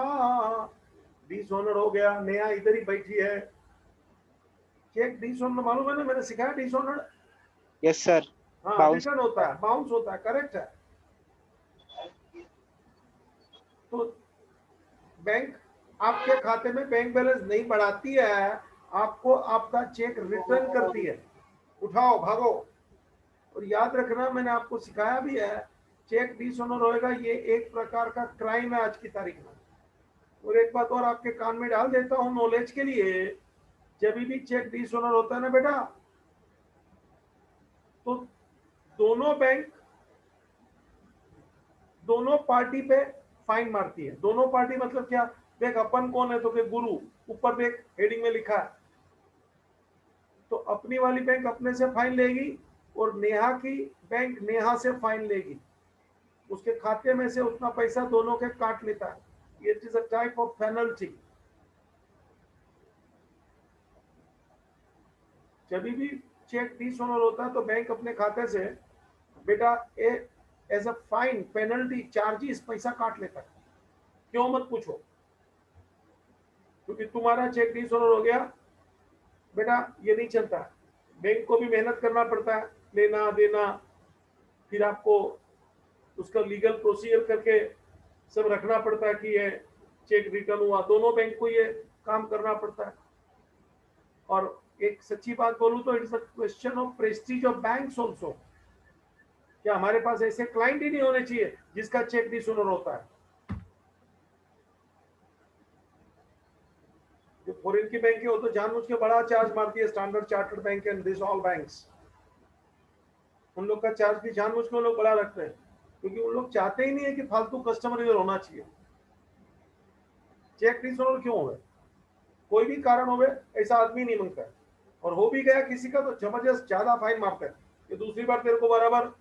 डिसऑनर हो गया। नेहा इधर ही बैठी है। चेक डिसऑनर मालूम है ना, मैंने सिखाया डिसऑनर। Yes sir. हाँ Bounce. रिटर्न होता है, बाउंस होता है, करेक्ट है। तो बैंक आपके खाते में बैंक बैलेंस नहीं बढ़ाती है, आपको आपका चेक रिटर्न करती है। उठाओ भागो। और याद रखना, मैंने आपको सिखाया भी है, चेक डिसऑनर होएगा ये एक प्रकार का क्राइम है आज की तारीख में। और एक बात और आपके कान में डाल देता हूं नॉलेज के लिए, जब भी चेक डिसऑनर होता है ना बेटा, तो दोनों बैंक दोनों पार्टी पे फाइन मारती है। दोनों पार्टी मतलब क्या? देख अपन कौन है, तो देख गुरु, ऊपर देख हेडिंग में लिखा है। तो अपनी वाली बैंक अपने से फाइन लेगी और नेहा की बैंक नेहा से फाइन लेगी। उसके खाते में से उतना पैसा दोनों के काट लेता है। It is a type of penalty. जब भी चेक डिसऑनर होता है तो बैंक अपने खाते से बेटा as a fine, penalty, charges पैसा काट लेता है। क्यों मत पूछो, क्योंकि तुम्हारा चेक डिसऑनर हो गया बेटा, ये नहीं चलता। बैंक को भी मेहनत करना पड़ता है, लेना देना, फिर आपको उसका लीगल प्रोसीजर करके सब रखना पड़ता है कि ये चेक रिटर्न हुआ। दोनों बैंक को ये काम करना पड़ता है। और एक सच्ची बात बोलूं तो it's a question of Prestige of banks also. क्या हमारे पास ऐसे क्लाइंट ही नहीं होने चाहिए जिसका चेक डिसऑनर होता है? जो फॉरेन की बैंक है वो तो जानबूझ के बड़ा चार्ज मारती है, standard chartered bank and this all banks. उन लोग का चार्ज भी जानबूझ के लोग बड़ा रखते हैं, क्योंकि उन लोग चाहते ही नहीं है कि फालतू कस्टमर इधर होना चाहिए। चेक डिसऑनर क्यों हो, कोई भी कारण हो, ऐसा आदमी नहीं मांगता है। और हो भी गया किसी का तो जबरदस्त ज्यादा फाइन मारता है कि दूसरी बार तेरे को बराबर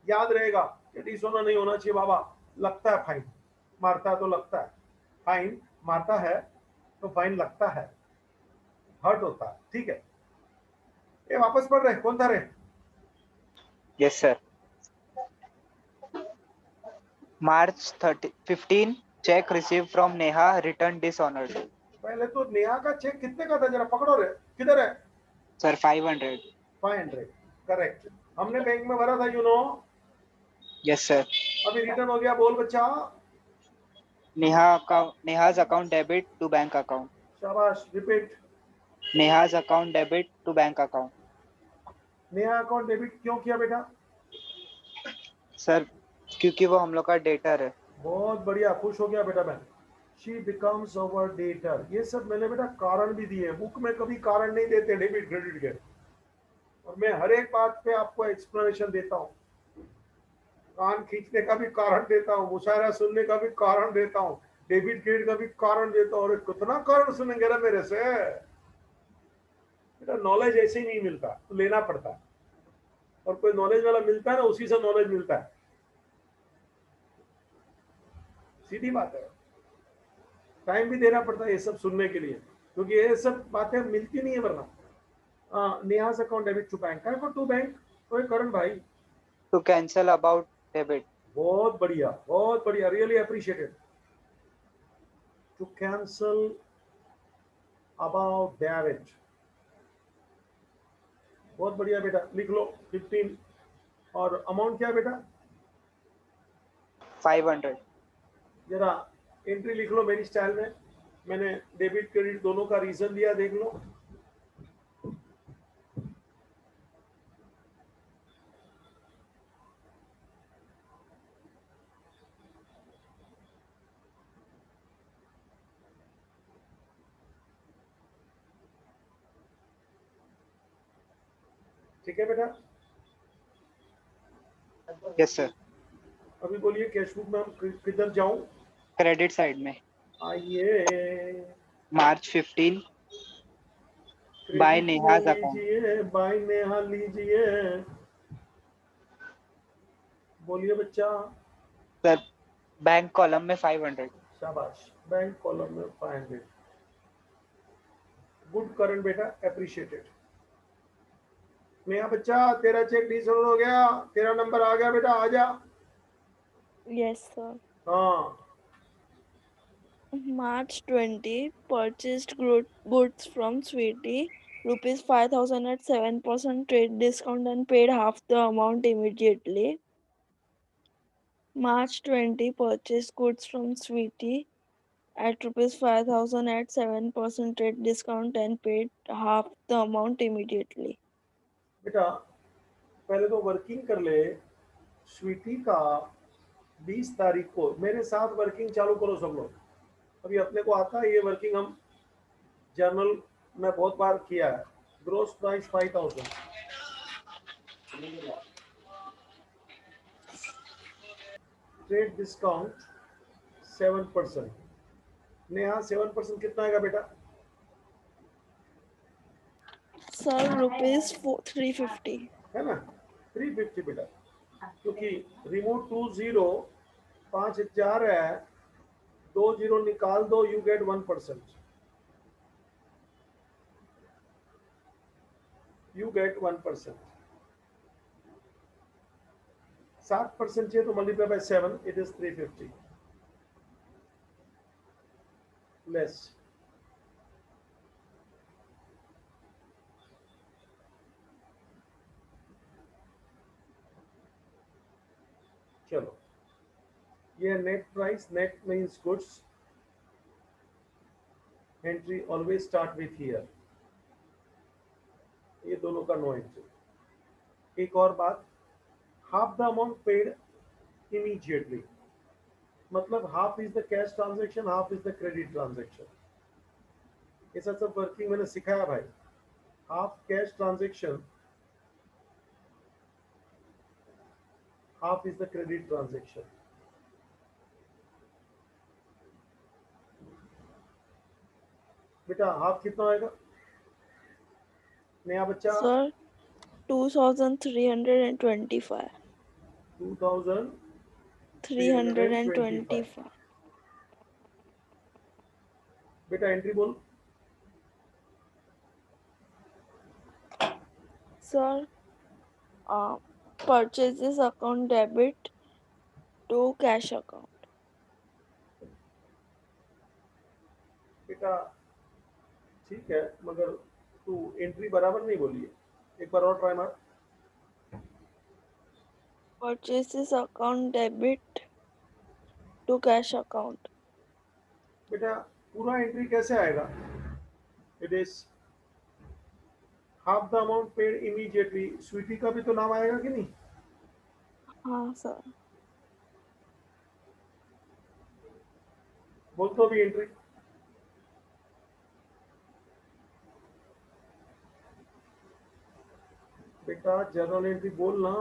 याद रहेगा कि डिसऑनर नहीं होना चाहिए बाबा। लगता है फाइन, मारता है तो लगता है फाइन, मारता है तो फाइन लगता है, हर्ट होता है। ठीक है, ये वापस पढ़ रहे, कौन था रे? Yes, sir. March 15, check received from Neha, returned dishonored. पहले तो नेहा का चेक कितने का था, जरा पकड़ो रे, किधर है? Sir, 500. 500, करेक्ट। हमने बैंक में भरा था, यू नो। Yes, sir. अभी रिटर्न हो गया, बोल बच्चा। Neha's account debit to bank account. शाबाश, repeat. Neha's account debit to bank account. Neha account debit क्यों किया बेटा? सर, क्योंकि वो हम लोग का डेटर है। बहुत बढ़िया, खुश हो गया बेटा मैं। She becomes our debtor. ये सब मैंने बेटा कारण भी दिए, बुक में कभी कारण नहीं देते डेबिट क्रेडिट के, और मैं हर एक बात पे आपको एक्सप्लेनेशन देता हूँ। कान खींचने का भी कारण देता हूँ, मुशायरा सुनने का भी कारण देता हूँ, डेबिट क्रेडिट का भी कारण देता हूँ। और कितना कारण सुनेंगे ना मेरे से बेटा। नॉलेज ऐसे ही नहीं मिलता, तो लेना पड़ता है। और कोई नॉलेज वाला मिलता है ना, उसी से नॉलेज मिलता है। सीधी बात है। टाइम भी देना पड़ता है ये सब सुनने के लिए, क्योंकि ये सब बातें मिलती नहीं है वरना। Neha's account debit to bank, है टू बैंक तो करण भाई। To cancel about debit. बहुत बढ़िया, बहुत बढ़िया, really appreciated. To cancel about debit, बहुत बढ़िया बेटा, लिख लो 15। और अमाउंट क्या है बेटा? 500। जरा एंट्री लिख लो मेरी स्टाइल में। मैंने डेबिट क्रेडिट दोनों का रीजन दिया, देख लो। ठीक है बेटा? Yes sir. अभी बोलिए कैशबुक में हम किधर जाऊं? क्रेडिट साइड में आइए। मार्च 15 बाय नेहाज अकाउंट। लीजिए, बाय नेहा लीजिए। बोलिए बच्चा। सर, बैंक कॉलम में 500। शाबाश, बैंक कॉलम में 500। गुड करंट बेटा, अप्रिशिएटेड। नेहा बच्चा, तेरा चेक डिसऑर्डर हो गया, तेरा नंबर आ गया बेटा, आ जा। Yes, sir. हाँ, March 20, purchased goods from Sweetie, rupees 5,000 at 7% trade discount and paid half the amount immediately. March 20, purchased goods from Sweetie at rupees 5,000 at 7% trade discount and paid half the amount immediately. बेटा पहले तो वर्किंग कर ले। स्वीटी का 20 तारीख को मेरे साथ वर्किंग चालू करो सब लोग। अभी अपने को आता है ये वर्किंग, हम जर्नल में बहुत बार किया है। Gross price 5,000, trade discount 7%। Neha 7% कितना आएगा बेटा? Sir, rupees 350. है ना, 350 बेटा, क्योंकि रिमूव 20 5000 है, 20 निकाल दो, यू गेट 1%, यू गेट 1%। 7% चाहिए तो multiply by 7, it is 350 less. चलो, ये net price, net means goods, entry always start with here, ये दोनों का नो एंट्री। एक और बात, half the amount paid immediately, मतलब half is the cash transaction, half is the credit transaction. ऐसा सब वर्किंग मैंने सिखाया भाई। Half cash transaction, half is the credit transaction. बेटा हाफ कितना आएगा नया बच्चा? Sir, 2325. 2325। बेटा एंट्री बोल। Sir, purchases account debit to cash account. बेटा ठीक है, मगर तू एंट्री बराबर नहीं बोली है, एक बार और ट्राई मार। Purchases account debit to cash account. बेटा पूरा एंट्री कैसे आएगा? It is half the amount paid immediately. Sweety का भी तो नाम आएगा कि नहीं? हाँ सर। बोल तो भी एंट्री। बेटा जर्नल एंट्री बोल ना।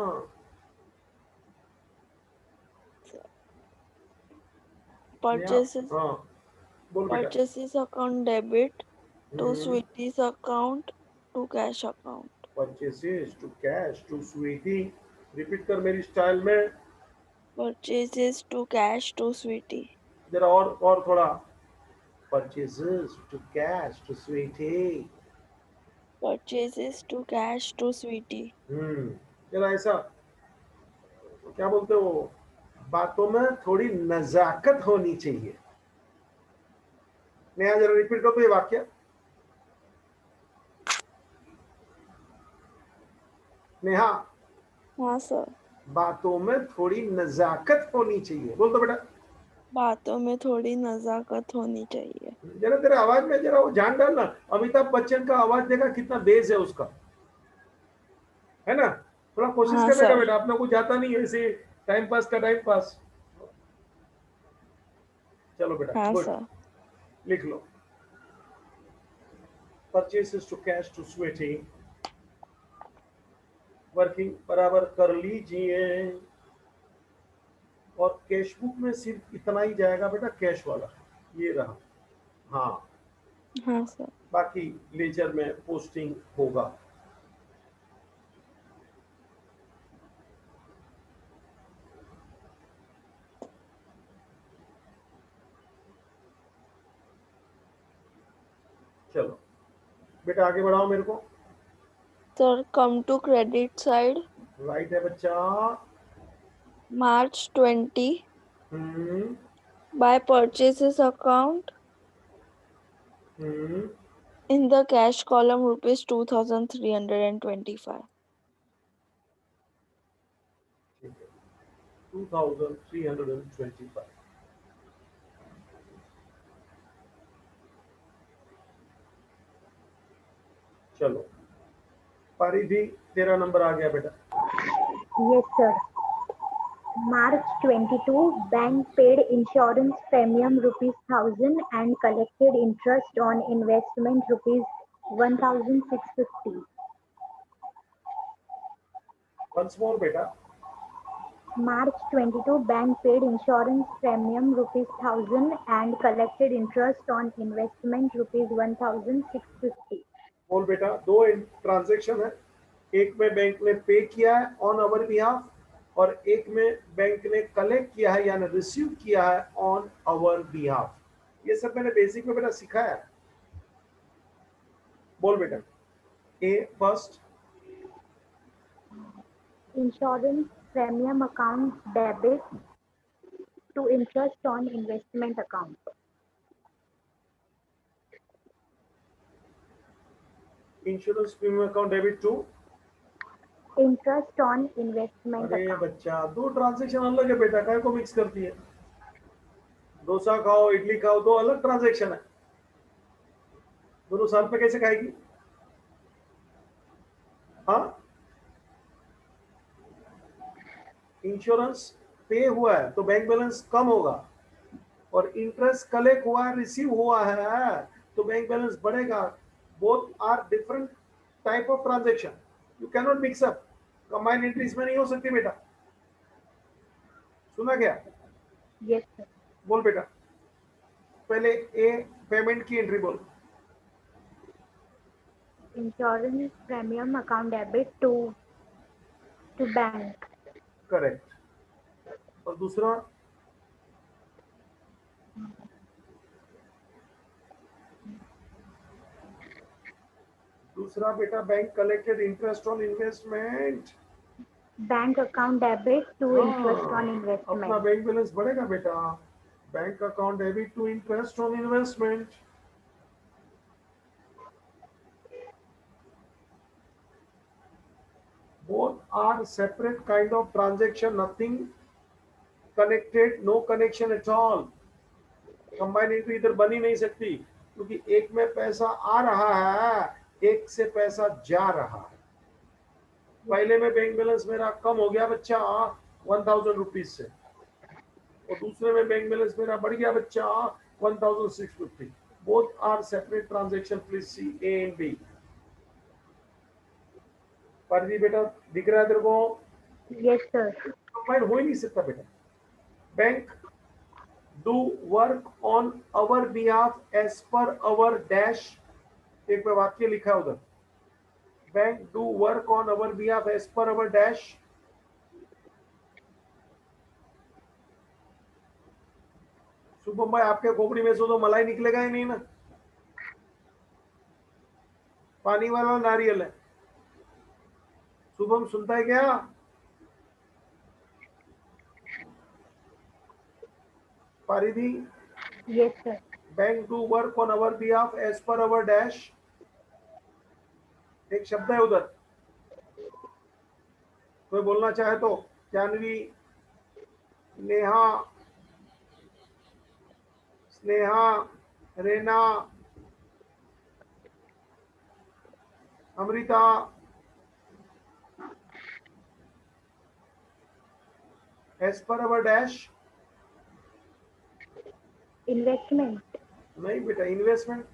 Purchases हाँ बोल बेटा। purchases account debit to Sweety's account to cash account. Purchases to cash to Sweety, repeat कर मेरी स्टाइल में। Purchases to cash to Sweety. जरा और थोड़ा। Purchases to cash to Sweety. Purchases to cash to Sweety. जरा ऐसा क्या बोलते हो, बातों में थोड़ी नजाकत होनी चाहिए। नेहा जरा रिपीट कर दो ये वाक्य। नेहा, हाँ सर। बातों में थोड़ी नजाकत होनी चाहिए, बोल दो बेटा। बातों में थोड़ी नजाकत होनी चाहिए। जरा तेरे आवाज में जरा वो जान डाल ना। अमिताभ बच्चन का आवाज देखा कितना बेस है उसका, है ना? थोड़ा कोशिश हाँ करने का सर। बेटा, अपना कुछ आता नहीं है ऐसे टाइम पास का टाइम पास। चलो बेटा हाँ गुड, सर। लिख लो। Purchases to cash to Sweety, working बराबर कर लीजिए। और कैश बुक में सिर्फ इतना ही जाएगा बेटा, कैश वाला ये रहा। हाँ हाँ सर। बाकी लेजर में पोस्टिंग होगा। चलो बेटा आगे बढ़ाओ मेरे को। Sir come to credit side. Right है बच्चा। March 20 hmm by purchases account hmm in the cash column rupees 2325. ठीक है, 2325। चलो परिधि, तेरा नंबर आ गया बेटा। Yes, sir. March 22, bank paid insurance premium ₹1,000 and collected interest on investment ₹1,650. Once more बेटा। March 22, bank paid insurance premium rupees 1000 and collected interest on investment rupees 1650. बोल बेटा, दो ट्रांजेक्शन है, एक में बैंक ने पे किया है ऑन अवर बिहाफ और एक में बैंक ने कलेक्ट किया है यानी रिसीव किया है ऑन अवर बिहाफ। ये सब मैंने बेसिक में बेटा सिखाया है। बोल बेटा, A first. Insurance premium account debit to interest on investment account. Insurance premium account debit to Interest on investment अरे account. बच्चा, दो ट्रांजेक्शन अलग है बेटा, काय को मिक्स करती है? डोसा खाओ इडली खाओ, दो अलग ट्रांजेक्शन है, दोनों साल पे कैसे खाएगी? हाँ, इंश्योरेंस पे हुआ है तो बैंक बैलेंस कम होगा और इंटरेस्ट कलेक्ट हुआ है, रिसीव हुआ है तो बैंक बैलेंस बढ़ेगा। Both are different type of transaction, you can not mix up. Combined entries में नहीं हो सकती बेटा। सुना क्या? Yes, sir. बोल बेटा, पहले ए पेमेंट की एंट्री बोल। Insurance premium account debit to bank. Correct. और दूसरा बेटा, bank collected interest on investment. Bank account debit to interest on अपना investment. बैंक बैलेंस बढ़ेगा बेटा। Bank account debit to interest on investment. both are separate kind of transaction, nothing connected, no connection at all. Combined entry इधर बन ही नहीं सकती क्योंकि एक में पैसा आ रहा है, एक से पैसा जा रहा है। पहले में बैंक बैलेंस मेरा कम हो गया बच्चा 1000 रुपीज से और दूसरे में बैंक बैलेंस मेरा बढ़ गया बच्चा 1650। Both are separate transaction, please see A and B. Pardi बेटा, दिख रहा है तेरे को? Yes, sir. कंबाइन हो ही नहीं सकता बेटा। Bank do work on our behalf as per our dash, एक में वाक्य लिखा है उधर, bank do work on our behalf as per our dash. Shubham भाई, आपके खोपड़ी में से तो मलाई निकलेगा ही नहीं ना, पानी वाला नारियल है। शुभम सुनता है क्या? Paridi, Yes, sir. Bank do work on our behalf as per our dash, एक शब्द है उधर, कोई बोलना चाहे तो। Janvi, Neha, Sneha, Raina, Amrita, as per our dash. Investment. नहीं बेटा, investment.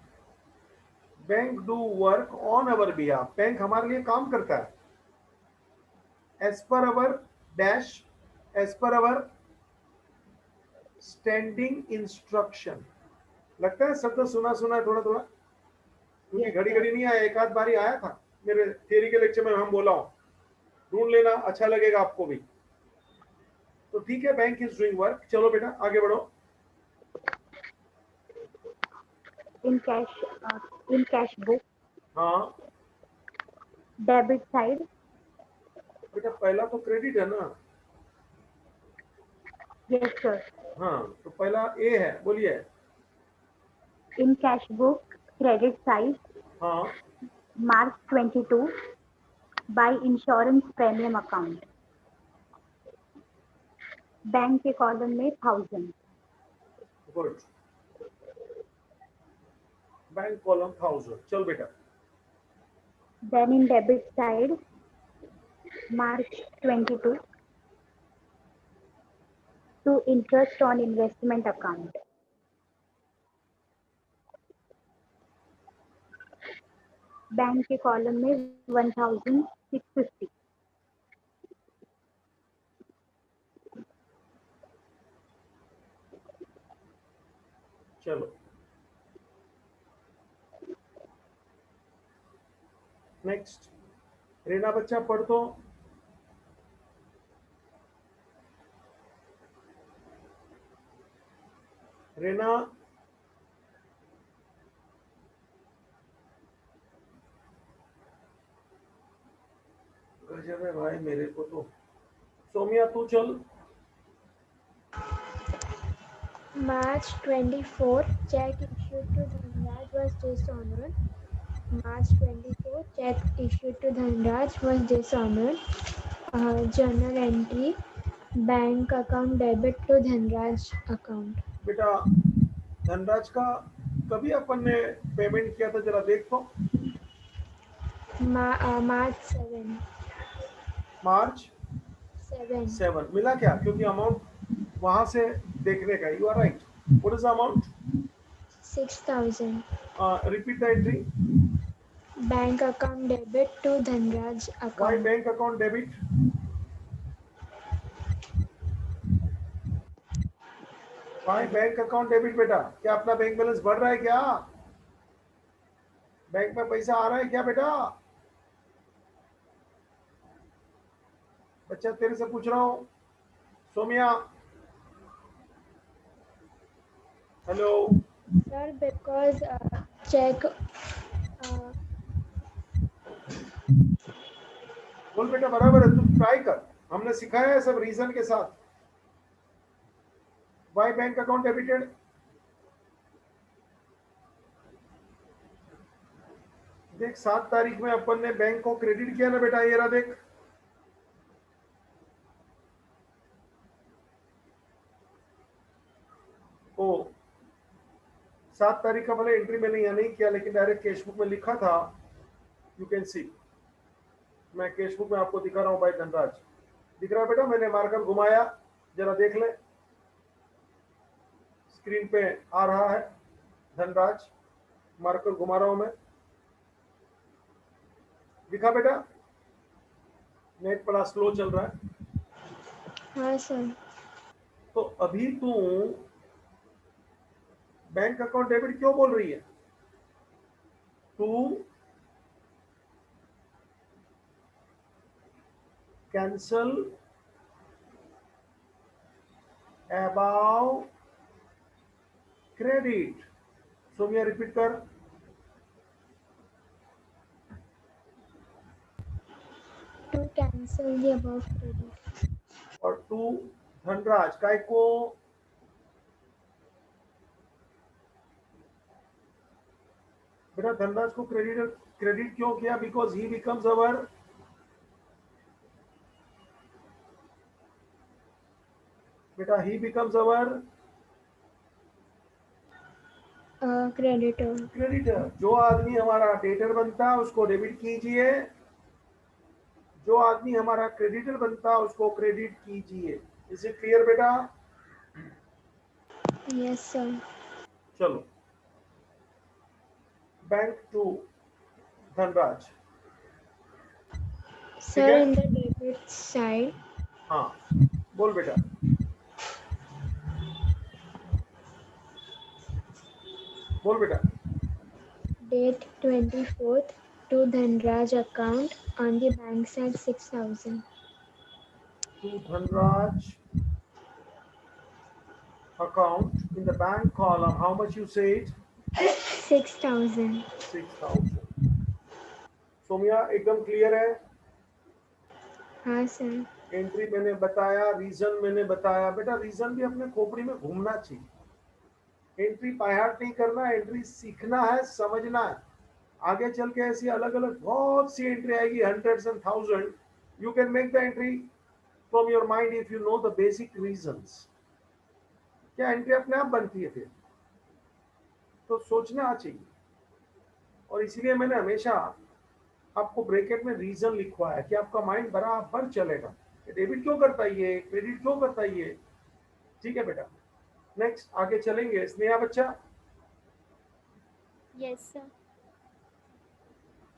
Bank do work on our behalf, bank हमारे लिए काम करता है। As per our dash, as per our standing instruction. लगता है शब्द सुना सुना है थोड़ा थोड़ा, क्योंकि घड़ी घड़ी नहीं आया, एक आध बारी आया था मेरे थियरी के लेक्चर में, हम बोला हूं, ढूंढ लेना, अच्छा लगेगा आपको भी। तो ठीक है, बैंक इज डूइंग वर्क। चलो बेटा आगे बढ़ो। In cash book. हाँ Debit side. बेटा, पहला तो क्रेडिट है ना। Yes, sir. हाँ, तो पहला ए है, बोलिए। In cash book, credit side. हाँ, March 22, by insurance premium account. Bank के कॉलम में 1000. गुड। Bank column 1000। चल बेटा। Then in debit side, March 22, to interest on investment account. Bank के कॉलम में 1650. चलो नेक्स्ट, रेना बच्चा पढ़ तो। रेना, गजब है भाई मेरे को तो। सोमिया तू चल। March 24, check issued to Dhanraj was dishonored. March 24, check issued to Dhanraj was dishonored. Journal entry, bank account debit to Dhanraj account. बेटा धनराज का कभी अपन ने पेमेंट किया था, जरा देख तो। March 7. मार्च 7. 7 मिला क्या? क्योंकि अमाउंट वहां से देखने का। You are right. What is the amount? 6,000. Repeat the entry. Bank account debit to Dhanraj why account. Bank account debit? Why bank account debit बेटा? क्या अपना बैंक बैलेंस बढ़ रहा है क्या? बैंक में पैसा आ रहा है क्या बेटा? बच्चा तेरे से पूछ रहा हूँ। सोमिया, हेलो। Sir, because check बोल बेटा, बराबर है, तू ट्राई कर। हमने सिखाया है सब रीजन के साथ। Why bank account debited? देख 7 तारीख में अपन ने बैंक को क्रेडिट किया ना बेटा, ये रहा देख। ओ 7 तारीख का भले एंट्री मैंने यहाँ नहीं किया, लेकिन डायरेक्ट कैश बुक में लिखा था। यू कैन सी, मैं कैश बुक में आपको दिखा रहा हूँ भाई धनराज। दिख रहा है बेटा? मैंने मार्कर घुमाया, जरा देख ले। स्क्रीन पे आ रहा है धनराज, मार्कर घुमा रहा हूं मैं। दिखा बेटा? नेट बड़ा स्लो चल रहा है। हाँ सर। तो अभी तू बैंक अकाउंट डेबिट क्यों बोल रही है? To cancel about credit. Somiya repeat कर। To cancel the above credit. और टू धनराज काय को बेटा धनराज को क्रेडिट क्यों किया? बिकॉज ही बिकम्स अवर बेटा, ही बिकम्स अवर क्रेडिटर। जो आदमी हमारा डेटर बनता है उसको डेबिट कीजिए, जो आदमी हमारा क्रेडिटर बनता है उसको क्रेडिट कीजिए। इज इट क्लियर बेटा? Yes sir. चलो, bank to Dhanraj. Sir, in the debit side. हाँ बोल बेटा। बोल बेटा। Date 24th to Dhanraj account on the bank side 6,000. To Dhanraj account in the bank column, how much you said? 6,000. 6,000। सोमिया एकदम क्लियर है? हाँ सर। एंट्री मैंने बताया, रीजन मैंने बताया। बेटा रीजन भी अपने खोपड़ी में घूमना चाहिए। एंट्री बायहार्ट नहीं करना, एंट्री सीखना है, समझना है। आगे चल के ऐसी अलग अलग बहुत सी एंट्री आएगी, hundreds and thousand. You can make the entry from your mind if you know the basic reasons. क्या एंट्री अपने आप बनती है? फिर तो सोचना चाहिए। और इसीलिए मैंने हमेशा आपको ब्रैकेट में रीजन लिखवा है कि आपका माइंड बराबर चलेगा। डेबिट क्यों करता है ये, क्रेडिट क्यों करता है ये। ठीक है बेटा, नेक्स्ट आगे चलेंगे। स्नेहा बच्चा Yes, sir.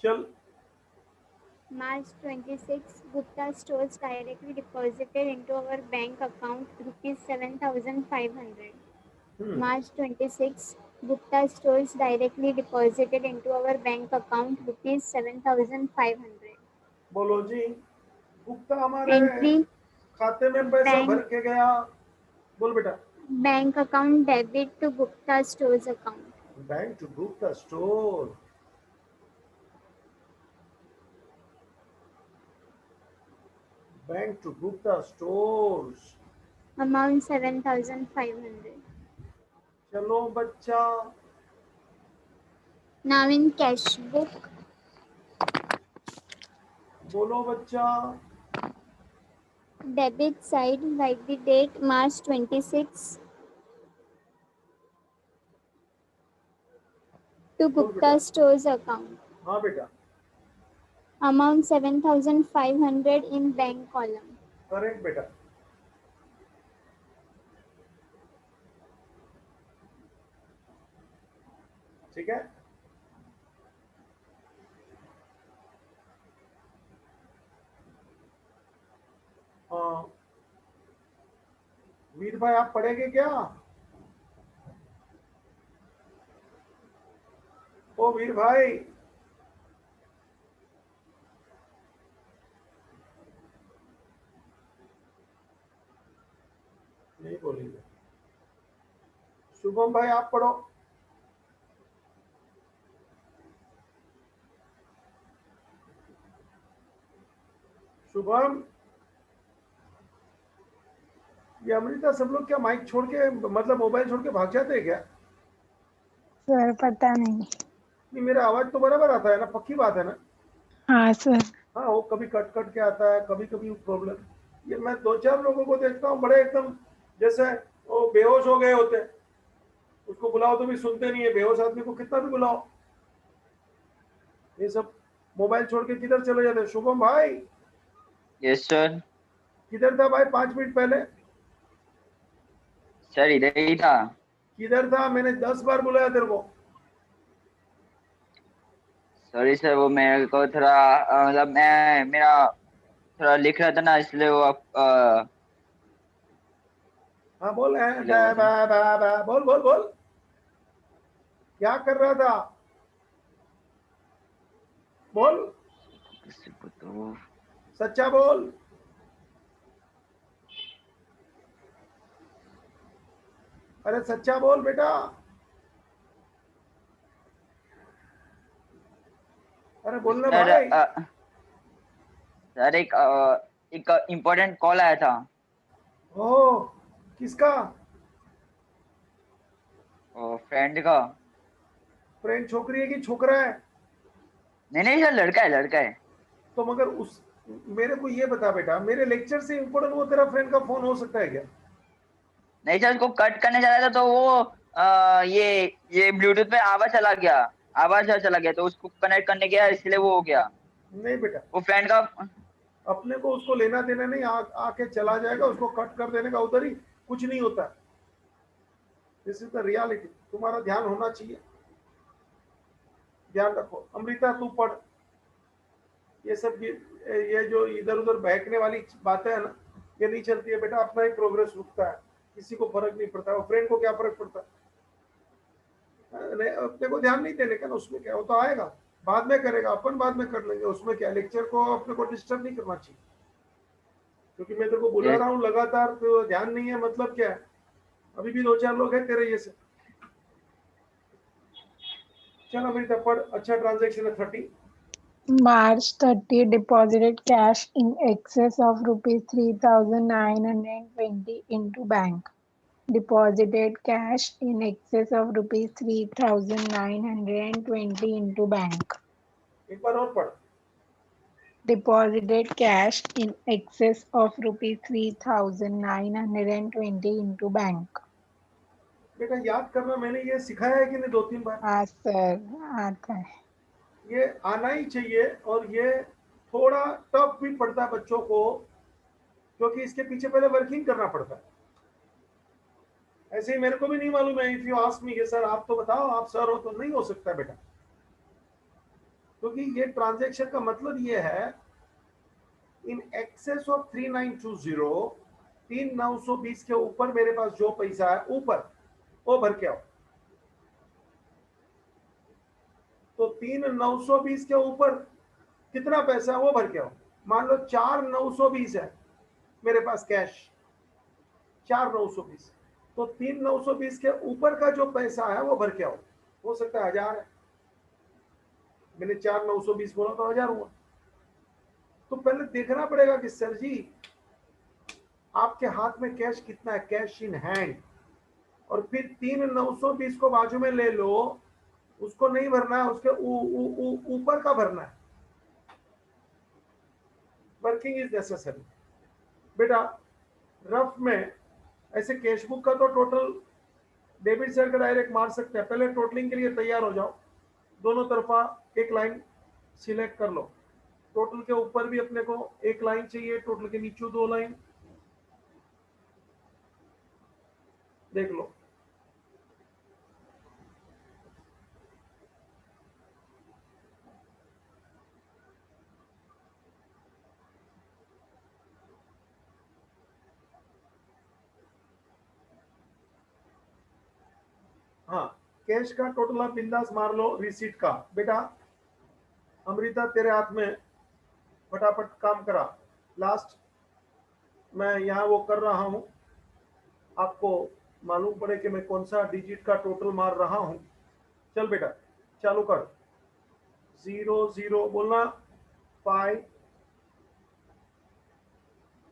चल। March 26, Gupta stores directly deposited into our bank account rupees 7,500. March 26, Gupta Stores directly deposited into our bank account rupees 7,500. बोलो जी, गुप्ता हमारे Entry खाते में पैसा भर bank के गया। बोल बेटा। bank account debit to Gupta Stores account. Bank to Gupta store. Bank to Gupta stores. Amount 7,500. चलो बच्चा। Now in cash book, बोलो बच्चा। debit side, write the date March 26 to बोल बेटा। Gupta Stores account. हाँ बेटा। Amount 7,500 in bank column. Correct बेटा। ठीक है। हाँ, वीर भाई आप पढ़ेंगे क्या? ओ वीर भाई, नहीं बोलेंगे। शुभम भाई आप पढ़ो। शुभम, ये अमृता सब लोग क्या माइक छोड़ के मतलब मोबाइल छोड़ के भाग जाते हैं क्या? सर पता नहीं। नहीं, मेरा आवाज तो बराबर आता है ना, पक्की बात है ना? हाँ सर। हाँ, वो कभी कट कट के आता है, कभी कभी प्रॉब्लम। ये मैं 2-4 लोगों को देखता हूँ बड़े एकदम जैसे वो बेहोश हो गए होते हैं। उसको बुलाओ तो भी सुनते नहीं है, बेहोश आदमी को कितना भी बुलाओ। ये सब मोबाइल छोड़ के किधर चले जाते हैं? शुभम भाई। Yes sir. किधर था भाई 5 मिनट पहले? सर इधर ही था। किधर था? मैंने 10 बार बुलाया तेरे को। सॉरी सर, वो मेरे को थोड़ा मतलब मैं मेरा थोड़ा लिख रहा था ना, इसलिए वो हाँ बोल। इसलिए वो था। बोल बोल बोल। क्या कर रहा था? बोल, तो सच्चा बोल। अरे सच्चा बोल बेटा। अरे बोलना सर भाई। सर एक इम्पोर्टेंट कॉल आया था। ओ, किसका? फ्रेंड का। फ्रेंड छोकरी है कि छोकरा है? नहीं नहीं सर, लड़का है लड़का है। तो मगर उस मेरे को ये बता बेटा, मेरे लेक्चर से इम्पोर्टेंट वो तेरा फ्रेंड का फोन हो सकता है क्या? नहीं सर, उसको कट करने जा रहा था तो वो ये ब्लूटूथ पे आवाज चला गया। आवाज चला गया तो उसको कनेक्ट करने गया, इसलिए वो हो गया। नहीं बेटा, वो फ्रेंड का। अपने को उसको लेना देना नहीं। आके चला जाएगा, उसको कट कर देने का उधर ही, कुछ नहीं होता। This is the reality. तुम्हारा ध्यान होना चाहिए, ध्यान रखो। अमृता तू पढ़। ये सब ये जो इधर उधर बहकने वाली बातें है ना, ये नहीं चलती है बेटा। अपना ही प्रोग्रेस रुकता है, किसी को फर्क नहीं पड़ता। वो फ्रेंड को क्या फर्क पड़ता है? अपने को ध्यान नहीं देने का ना, उसमें क्या? वो तो आएगा बाद में करेगा, अपन बाद में कर लेंगे। उसमें क्या? लेक्चर को अपने को डिस्टर्ब नहीं करना चाहिए। क्योंकि मैं तेरे को बुला रहा हूँ लगातार, तो ध्यान नहीं है मतलब क्या है? अभी भी 2-4 लोग हैं तेरे जैसे। चल अमृता पढ़। अच्छा ट्रांजेक्शन है 30। March 30 deposited cash in excess of rupees 3,920 into bank. Deposited cash in excess of rupees 3,920 into bank. एक बार और पढ़। Deposited cash in excess of rupees 3,920 into bank. बेटा याद करना मैंने ये सिखाया है कि नहीं 2-3 बार? हाँ सर, आता है। ये आना ही चाहिए। और ये थोड़ा टफ भी पड़ता है बच्चों को, क्योंकि इसके पीछे पहले वर्किंग करना पड़ता है। ऐसे ही मेरे को भी नहीं मालूम है। If you ask me sir आप तो बताओ, आप सर हो तो नहीं हो सकता बेटा। क्योंकि ये ट्रांजैक्शन का मतलब ये है, इन एक्सेस ऑफ 3920, 3920 के ऊपर मेरे पास जो पैसा है ऊपर, वो भर के आओ। तो 3,920 के ऊपर कितना पैसा है वो भर के आओ। मान लो 4,920 है मेरे पास कैश, 4,920, तो 3,920 के ऊपर का जो पैसा है वो भर के आओ। हो सकता है 1,000 है, मैंने 4,920 बोला तो 1,000 हुआ। तो पहले देखना पड़ेगा कि सर जी आपके हाथ में कैश कितना है, कैश इन हैंड, और फिर 3,920 को बाजू में ले लो, उसको नहीं भरना है, उसके ऊपर का भरना है। Working is necessary. बेटा रफ में ऐसे कैश बुक का तो टोटल डेबिट साइड का डायरेक्ट मार सकते हैं। पहले टोटलिंग के लिए तैयार हो जाओ, दोनों तरफा एक लाइन सिलेक्ट कर लो। टोटल के ऊपर भी अपने को एक लाइन चाहिए, टोटल के नीचे 2 लाइन, देख लो। हाँ, कैश का टोटल आप बिंदास मार लो। रिसीट का बेटा अमृता तेरे हाथ में, फटाफट काम करा। लास्ट मैं यहाँ वो कर रहा हूँ, आपको मालूम पड़े कि मैं कौन सा डिजिट का टोटल मार रहा हूँ। चल बेटा चालू कर। 00 बोलना, 5।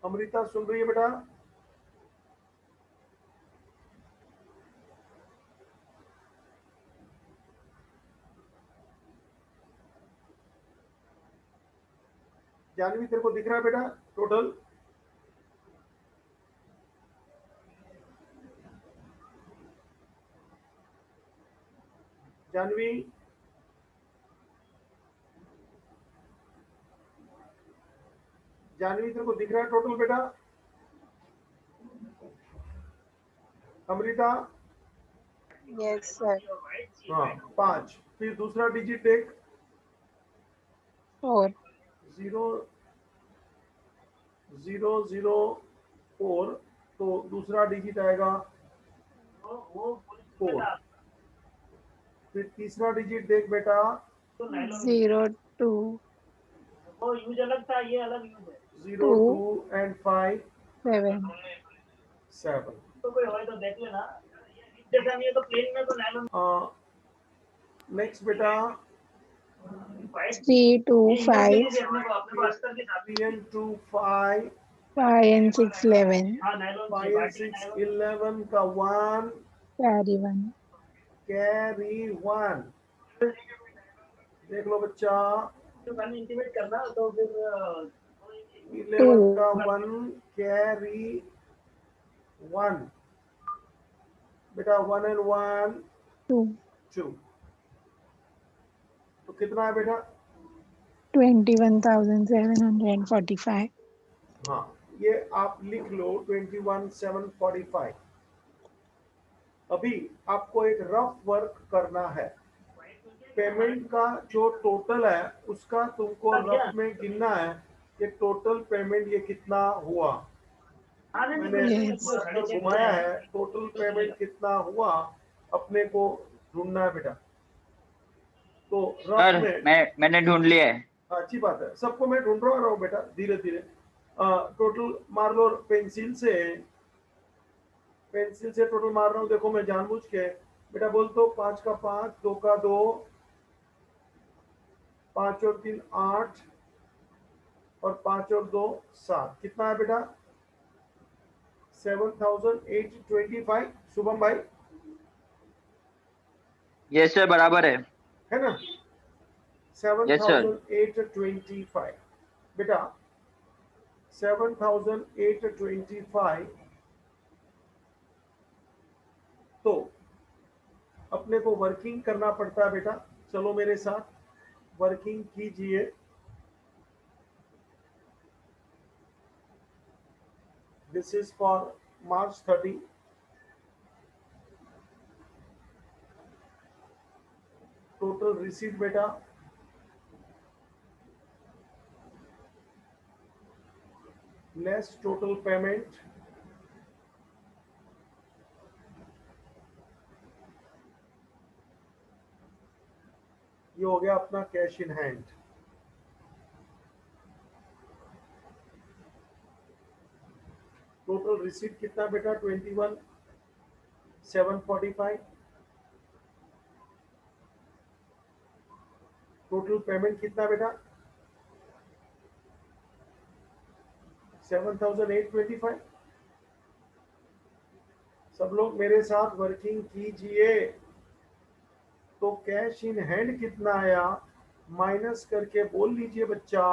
अमृता सुन रही है बेटा? जानवी तेरे को दिख रहा है बेटा टोटल? जानवी जानवी तेरे को दिख रहा है टोटल बेटा? अमृता? Yes sir. हाँ 5। फिर दूसरा डिजिट देख, 4। 0,004, तो दूसरा डिजिट आएगा 4। फिर तीसरा डिजिट देख बेटा, 02 02 and 5 7 नेक्स्ट बेटा 3 2 5 3,2,5 5 and 6 11 5 and 6 11 का 1 carry 1 कैरी 1। देख लो बच्चा 11 का 1 कैरी 1 बेटा, 1 and 1 2 2, तो कितना है बेटा? 21,745। हाँ ये आप लिख लो 21,745। अभी आपको एक रफ वर्क करना है। पेमेंट का जो टोटल है उसका तुमको रफ में गिनना है कि टोटल पेमेंट ये कितना हुआ। मैंने घुमाया है, टोटल पेमेंट कितना हुआ अपने को ढूंढना है बेटा। तो रफ में मैंने ढूंढ लिया है। अच्छी बात है, सबको मैं ढूंढ रहा हूँ बेटा धीरे धीरे। टोटल मार लो पेंसिल से टोटल मार रहा हूँ। देखो मैं जानबूझ के बेटा बोल तो 5 का 5, 2 का 2, 5 और 3 8, और 5 और 2 7। कितना है बेटा? 7,825। शुभम भाई यस सर, बराबर है ना? 7,825 बेटा, 7,825। तो अपने को वर्किंग करना पड़ता है बेटा। चलो मेरे साथ वर्किंग कीजिए। This is for March 30। Total receipt बेटा लेस टोटल पेमेंट ये हो गया अपना cash in hand. Total receipt कितना बेटा? 21,745। टोटल पेमेंट कितना बेटा? 7,825। सब लोग मेरे साथ वर्किंग कीजिए। तो कैश इन हैंड कितना आया माइनस करके बोल लीजिए बच्चा।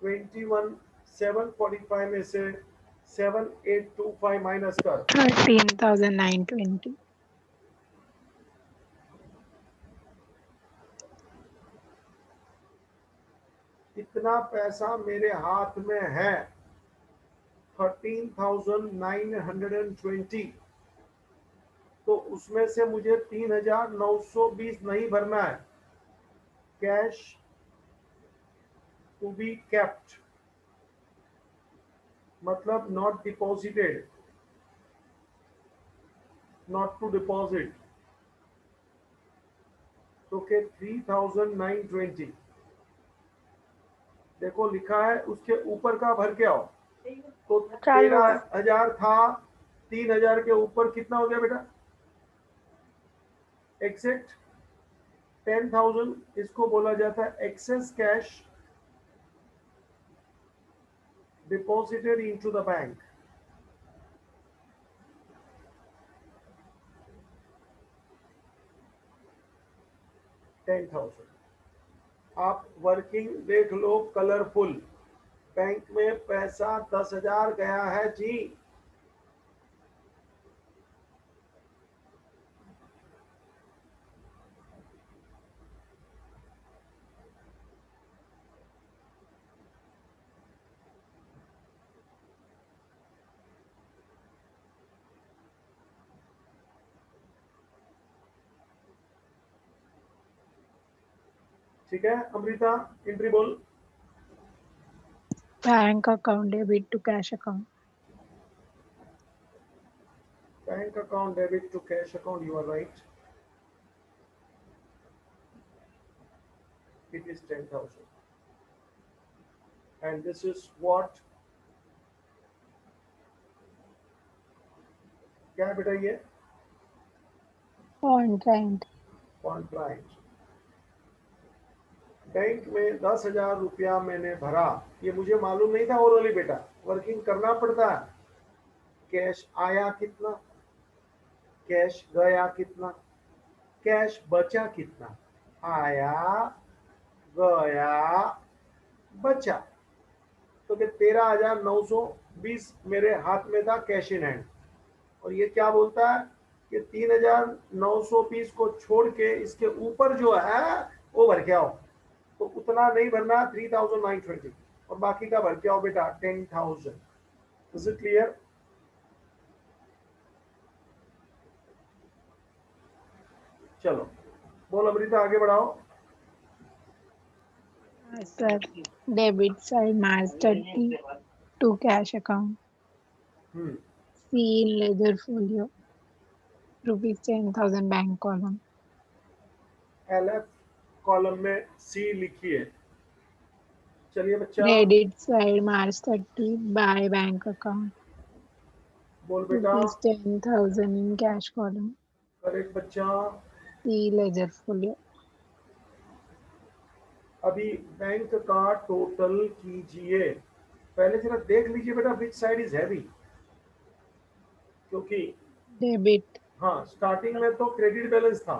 21,745 में से 7,825 माइनस कर 13,920. इतना पैसा मेरे हाथ में है 13,920। तो उसमें से मुझे 3,920 नहीं भरना है। कैश टू बी केप्ट मतलब not deposited, not to deposit. तो के 3,920 देखो लिखा है, उसके ऊपर का भर के आओ। तो 13,000 था, 3,000 के ऊपर कितना हो गया बेटा? एग्जैक्ट 10,000। इसको बोला जाता है access cash deposited into the bank. आप वर्किंग देख लो कलरफुल। बैंक में पैसा 10,000 गया है जी। ठीक है अमृता, एंट्री बोल। Bank account debit to cash account. Bank account debit to cash account, you are right. It is 10,000 and this is what? क्या है बेटा ये? Contract. कॉन्ट्रैक्ट। बैंक में 10,000 रुपया मैंने भरा, ये मुझे मालूम नहीं था ओरली बेटा, वर्किंग करना पड़ता है। कैश आया कितना, कैश गया कितना, कैश बचा कितना? आया, गया, बचा। तो कि 13,920 मेरे हाथ में था कैश इन हैंड। और ये क्या बोलता है कि 3,920 को छोड़ के इसके ऊपर जो है वो भर के आओ। तो उतना नहीं भरना, 3,920, और बाकी का भर के आओ बेटा 10,000। Is it clear? चलो बोल अमृता, आगे बढ़ाओ। Sir, debit side March 30 to cash account. C in ledger folio. Rupees 10,000 bank column. LF column में C लिखिए। चलिए बच्चा Credit side March 30 by bank account. बोल बेटा। Rupees 10,000 in cash column. Correct बच्चा। C ledger folio. अभी बैंक का टोटल कीजिए। पहले जरा देख लीजिए बेटा विच साइड इज हैवी, क्योंकि Debit. हाँ स्टार्टिंग में तो क्रेडिट बैलेंस था,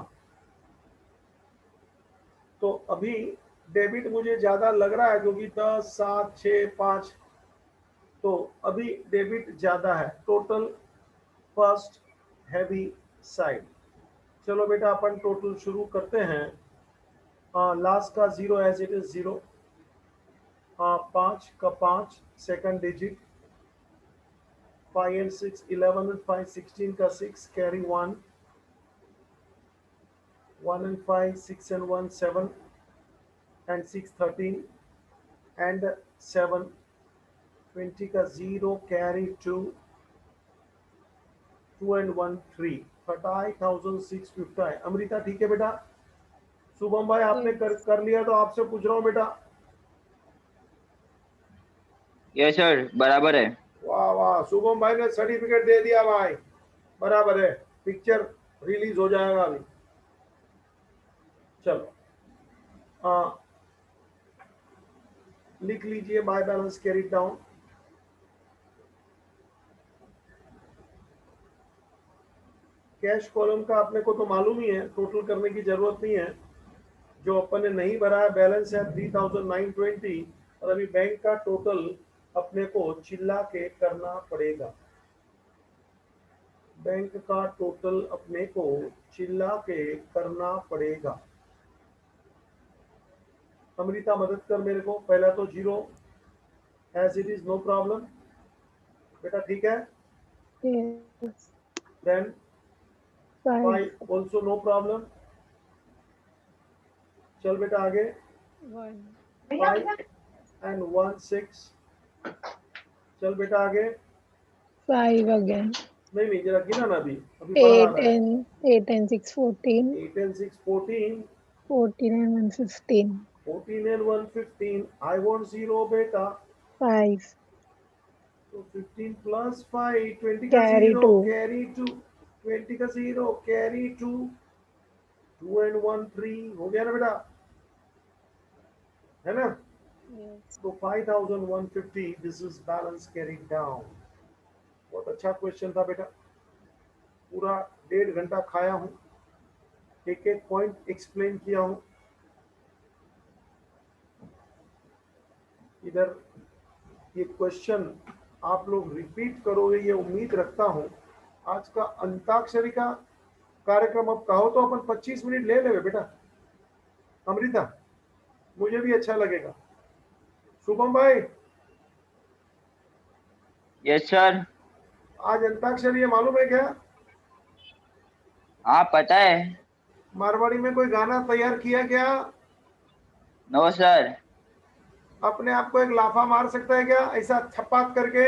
तो अभी डेबिट मुझे ज्यादा लग रहा है क्योंकि 10, 7, 6, 5, तो अभी डेबिट ज्यादा है। Total first heavy side. चलो बेटा अपन टोटल शुरू करते हैं। लास्ट का 0 एज इट इज 0, 5 का 5 सेकंड डिजिट, 5 and 6 11 and 5 16 का 6 carry 1, 1 and 5 6 and 1 7 and 6 13 and 7 20 का 0 कैरी 2, 2 and 1 3, 35,650 है। अमृता ठीक है बेटा? शुभम भाई आपने कर लिया तो आपसे पूछ रहा हूँ बेटा। यस सर, बराबर है। वाह वाह, शुभम भाई ने सर्टिफिकेट दे दिया भाई, बराबर है। पिक्चर रिलीज हो जाएगा अभी। चलो लिख लीजिए, by balance carried down. Cash column का अपने को तो मालूम ही है, टोटल करने की जरूरत नहीं है। जो अपन ने नहीं भरा है बैलेंस है 3920, और अभी बैंक का टोटल अपने को चिल्ला के करना पड़ेगा। बैंक का टोटल अपने को चिल्ला के करना पड़ेगा। अमृता मदद कर मेरे को। पहला तो 0 as it is, no problem बेटा, ठीक है। Yes. Then 5 also no problem. चल बेटा आगे। 1. 5 and 1 6। चल बेटा आगे। 5 again. नहीं जरा गिना ना, अभी पढ़ा रहा है। 8 and 6 14. 8 and 6 14। 14 and 1 15. 14 and 1 15। I want 0 बेटा। 5. तो 15 plus 5 20 का Carry 0 2. कैरी 2, 20 का 0 कैरी 2, 2 and 1 3 हो गया ना बेटा, है ना। Yes. तो 5150, this is balance carried down. बहुत अच्छा क्वेश्चन था बेटा, पूरा 1.5 घंटा खाया हूँ, एक एक पॉइंट एक्सप्लेन किया हूँ। इधर ये क्वेश्चन आप लोग रिपीट करोगे ये उम्मीद रखता हूँ। आज का अंताक्षरी का कार्यक्रम अब कहो तो अपन 25 मिनट ले लेवे बेटा। अमृता, मुझे भी अच्छा लगेगा। शुभम भाई। Yes sir. आज अंताक्षरी है, मालूम है क्या? हाँ पता है। मारवाड़ी में कोई गाना तैयार किया क्या? No sir. अपने आप को एक लाफा मार सकता है क्या ऐसा छपाक करके?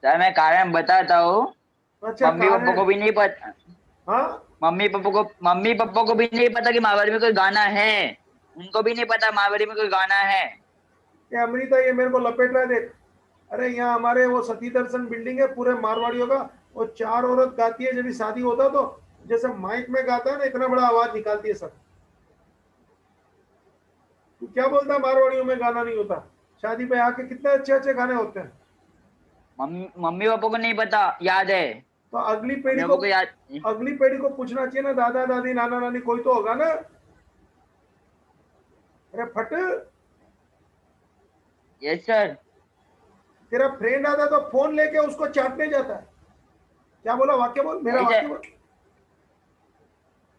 सर मैं कारण बताता हूँ। अच्छा, मम्मी पापा को भी नहीं पता। हाँ, मम्मी पापा को भी नहीं पता कि मारवाड़ी में कोई गाना है। उनको भी नहीं पता मारवाड़ी में कोई गाना है। ये अमृता ये मेरे को लपेट रहा है, देख। अरे यहाँ हमारे वो सती दर्शन बिल्डिंग है, पूरे मारवाड़ियों का। वो 4 औरत गाती है, जब भी शादी होता है तो जैसे माइक में गाता है ना, इतना बड़ा आवाज निकालती है सब। तू क्या बोलता है मारवाड़ियों में गाना नहीं होता? शादी पे आके कितने अच्छे अच्छे गाने होते हैं। मम्मी पापा को नहीं पता, याद है। तो अगली पीढ़ी को पूछना चाहिए ना, दादा दादी नाना नानी कोई तो होगा ना। अरे फट। Yes sir. तेरा फ्रेंड आता तो फोन लेके उसको चाटने जाता है। क्या बोला? वाक्य बोल, मेरा वाक्य बोल।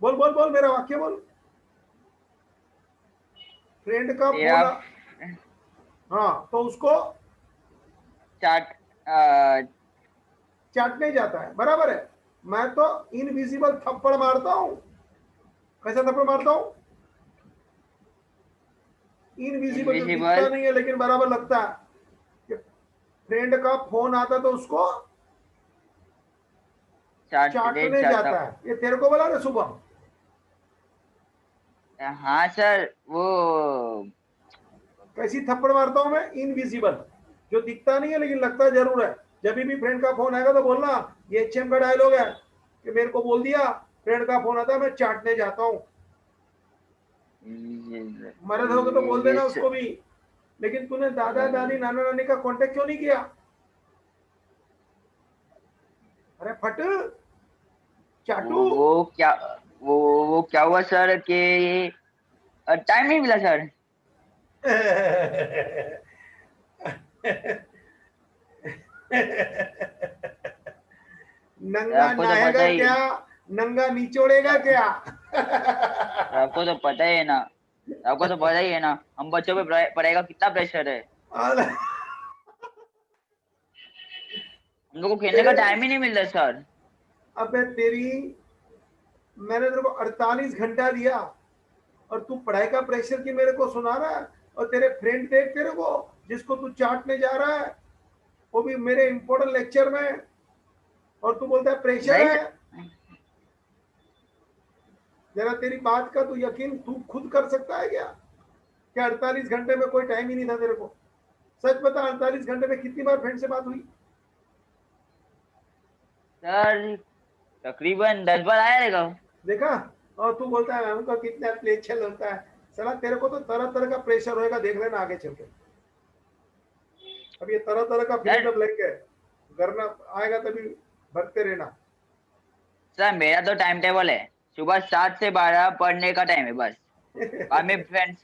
बोल बोल बोल, मेरा वाक्य बोल। फ्रेंड का फोन, हाँ, तो उसको चाटने जाता है, बराबर है। मैं तो इनविजिबल थप्पड़ मारता हूं। कैसा थप्पड़ मारता हूं? इनविजिबल, जो दिखता नहीं है लेकिन बराबर लगता है। फ्रेंड का फोन आता तो उसको चाटने जाता है। ये तेरे को बोला ना सुबह? हाँ सर। वो कैसी थप्पड़ मारता हूं मैं? इनविजिबल, जो दिखता नहीं है लेकिन लगता जरूर है। जब भी फ्रेंड का फोन आएगा तो बोलना, ये एचएम का डायलॉग है कि मेरे को बोल दिया फ्रेंड का फोन आता है मैं चाटने जाता हूँ। मर्द होगा तो बोल देना उसको भी। लेकिन तूने दादा दादी नाना नानी का कांटेक्ट क्यों नहीं किया? अरे फट चाटू। वो क्या हुआ सर कि टाइम नहीं मिला सर। नंगा नहाएगा क्या? नंगा निचोड़ेगा क्या? आपको तो पता ही है ना। आपको तो पता ही है ना, हम बच्चों पे पढ़ाई का कितना प्रेशर है। हम लोग को खेलने का टाइम ही नहीं मिलता सर। अबे तेरी, मैंने तेरे को 48 घंटा दिया और तू पढ़ाई का प्रेशर की मेरे को सुना रहा है। और तेरे फ्रेंड देख तेरे को, जिसको तू चाटने जा रहा है, वो भी मेरे इंपॉर्टेंट लेक्चर में, और तू बोलता है प्रेशर है। जरा तेरी बात का तू यकीन तू खुद कर सकता है क्या? 48 घंटे में कोई टाइम ही नहीं था तेरे को? सच बता, 48 घंटे में कितनी बार फ्रेंड से बात हुई? सर तकरीबन 10 बार आया रहेगा। देखा, और तू बोलता है हमको कितना प्रेशर होता है। साला तेरे को तो तरह तरह का प्रेशर होएगा, देख लेना आगे चल के। अब ये तरह तरह का फ्रीडम लेके करना आएगा तभी भरते रहना। सर मेरा तो टाइम टेबल है, सुबह 7 से 12 पढ़ने का टाइम है बस, बाद में फ्रेंड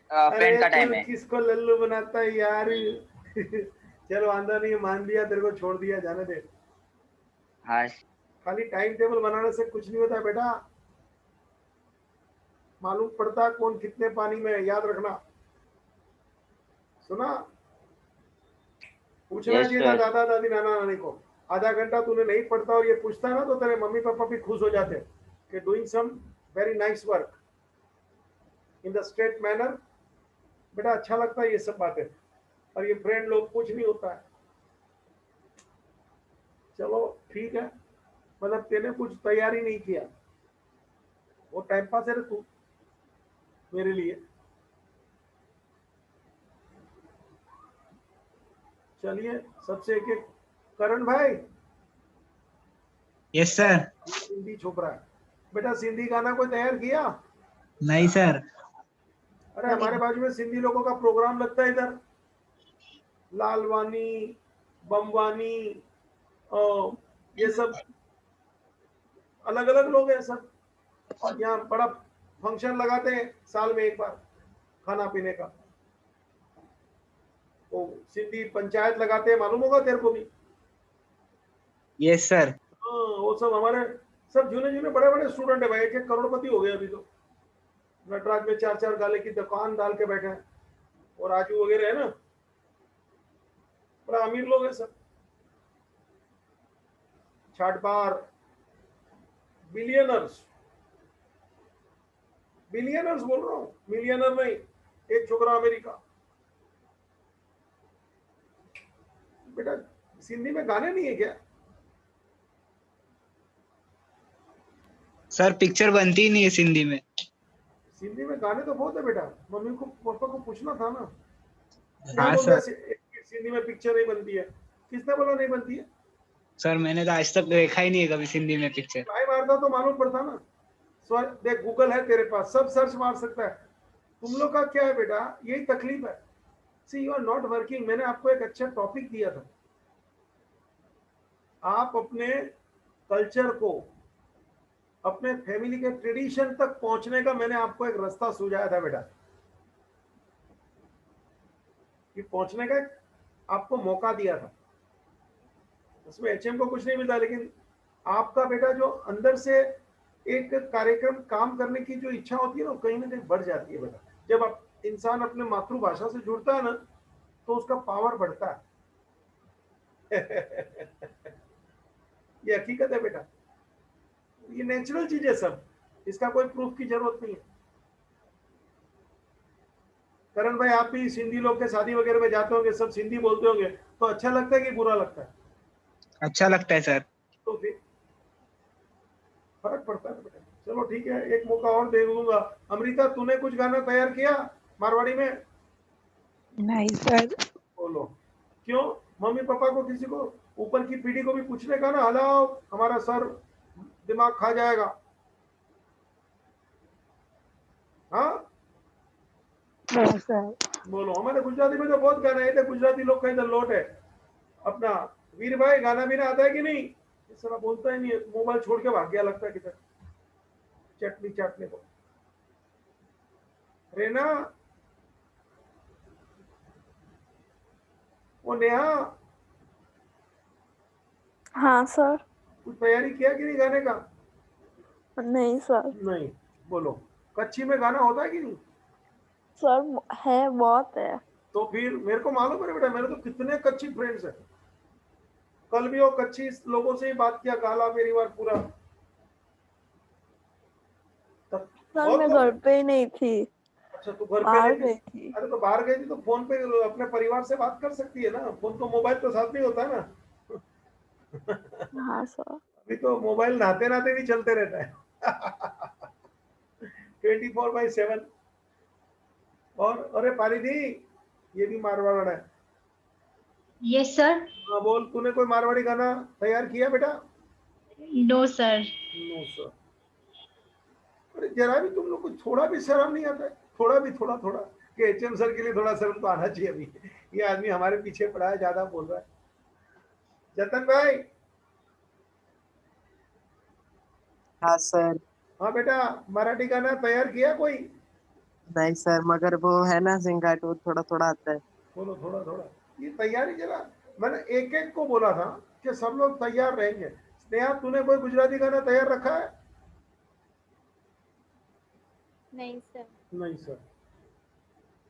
का टाइम है। किसको लल्लू बनाता है यार। चलो आंदा नहीं, मान लिया, तेरे को छोड़ दिया, जाने दे। हाँ खाली टाइम टेबल बनाने से कुछ नहीं होता बेटा, मालूम पड़ता है कौन कितने पानी में, याद रखना। सुना? पूछना चाहिए था दादा दादी नाना नानी को। आधा घंटा तूने नहीं पढ़ता और ये पूछता ना तो तेरे मम्मी पापा भी खुश हो जाते कि doing some very nice work in the straight manner. बेटा अच्छा लगता है ये सब बातें, और ये फ्रेंड लोग कुछ नहीं होता है। चलो ठीक है, मतलब तेने कुछ तैयारी नहीं किया, वो टाइम पास है तू मेरे लिए। चलिए सबसे एक एक। करण भाई। Yes sir. सिंधी छोकरा है बेटा, सिंधी गाना कोई तैयार किया? नहीं सर। अरे हमारे बाजू में सिंधी लोगों का प्रोग्राम लगता है इधर, लालवानी, बमवानी, ये सब अलग अलग लोग हैं सब। यहाँ बड़ा फंक्शन लगाते हैं साल में एक बार खाना पीने का। वो सिंधी पंचायत लगाते हैं, मालूम होगा तेरे को भी। Yes sir. वो सब हमारे सब जूने जूने बड़े बड़े स्टूडेंट है भाई, एक एक करोड़पति हो गए अभी तो। नटराज में 4-4 गाले की दुकान डाल के बैठे हैं, और राजू वगैरह है ना, बड़ा अमीर लोग हैं सब। छाटबार, बिलियनर्स, बिलियनर्स बोल रहा हूँ, मिलियनर नहीं। एक छोकरा अमेरिका। बेटा सिंधी में गाने नहीं है क्या? सर पिक्चर बनती ही नहीं है सिंधी में। सिंधी में गाने तो बहुत है बेटा, मम्मी को पापा को पूछना था ना। हाँ सर। सिंधी में पिक्चर नहीं बनती है, किसने बोला नहीं बनती है? सर मैंने तो आज तक देखा ही नहीं है कभी सिंधी में पिक्चर। ट्राई मारता तो मालूम पड़ता ना। देख गूगल है तेरे पास, सब सर्च मार सकता है। तुम लोग का क्या है बेटा, यही तकलीफ है। सी यू आर नॉट वर्किंग। मैंने आपको एक अच्छा टॉपिक दिया था, आप अपने कल्चर को, अपने फैमिली के ट्रेडिशन तक पहुंचने का मैंने आपको एक रास्ता सुझाया था बेटा, कि पहुंचने का आपको मौका दिया था। उसमें एचएम को कुछ नहीं मिलता, लेकिन आपका बेटा जो अंदर से एक कार्यक्रम काम करने की जो इच्छा होती है ना, कहीं ना कहीं बढ़ जाती है बेटा। जब आप इंसान अपने मातृभाषा से जुड़ता है ना, तो उसका पावर बढ़ता है। ये हकीकत है बेटा, ये नेचुरल चीज है सब, इसका कोई प्रूफ की जरूरत नहीं है। करण भाई आप भी सिंधी लोग के शादी वगैरह में जाते होंगे, सब सिंधी बोलते होंगे, तो अच्छा लगता है कि बुरा लगता है? अच्छा लगता है सर। तो फिर फर्क पड़ता है बेटा। चलो ठीक है, एक मौका और दे दूंगा। अमृता तूने कुछ गाना तैयार किया मारवाड़ी में? नहीं सर। बोलो क्यों? मम्मी पापा को, किसी को ऊपर की पीढ़ी को भी पूछने का ना, हलाओ हमारा सर दिमाग खा जाएगा। हाँ सर। बोलो। हमारे गुजराती में तो बहुत गाना है, गुजराती लोग का इधर लोट है अपना। वीर भाई गाना भी ना आता है कि नहीं? इस तरह बोलता ही नहीं है, मोबाइल छोड़ के भाग गया लगता है किधर चटनी चाटने को। रेना, वो नेहा, हाँ सर। कुछ तैयारी किया कि नहीं गाने का? नहीं सर। नहीं। बोलो कच्ची में गाना होता है कि नहीं? सर है, बहुत है। तो फिर मेरे को मालूम है बेटा, मेरे तो कितने कच्ची फ्रेंड्स हैं। कल भी वो कच्ची लोगों से ही बात किया, गाला परिवार पूरा। सर मैं घर पे ही नहीं थी। अच्छा तू घर पे बाहर नहीं गई थी? थी। अरे तो बाहर गई थी तो फोन पे अपने परिवार से बात कर सकती है ना, फोन तो मोबाइल तो साथ में होता है ना। हाँ सर। अभी तो मोबाइल नहाते नहाते भी चलते रहता है। 24/7। और अरे पारिदी, ये भी मारवाड़ है। Yes sir. हाँ बोल, तूने कोई मारवाड़ी गाना तैयार किया बेटा? No sir. No sir. अरे जरा भी तुम लोग को थोड़ा भी शर्म नहीं आता है? थोड़ा भी, थोड़ा थोड़ा कि एचएम सर के लिए थोड़ा शर्म तो आना चाहिए। अभी ये आदमी हमारे पीछे पड़ा है, ज्यादा बोल रहा है। जतन भाई। हाँ सर। हाँ बेटा, मराठी गाना तैयार किया कोई? नहीं सर, मगर वो है ना सिंगाट, वो थोड़ा थोड़ा आता है। बोलो थोड़ा थोड़ा। ये तैयारी जरा, मैंने एक एक को बोला था कि सब लोग तैयार रहेंगे। स्नेहा, तूने कोई गुजराती गाना तैयार रखा है? नहीं सर। नहीं सर।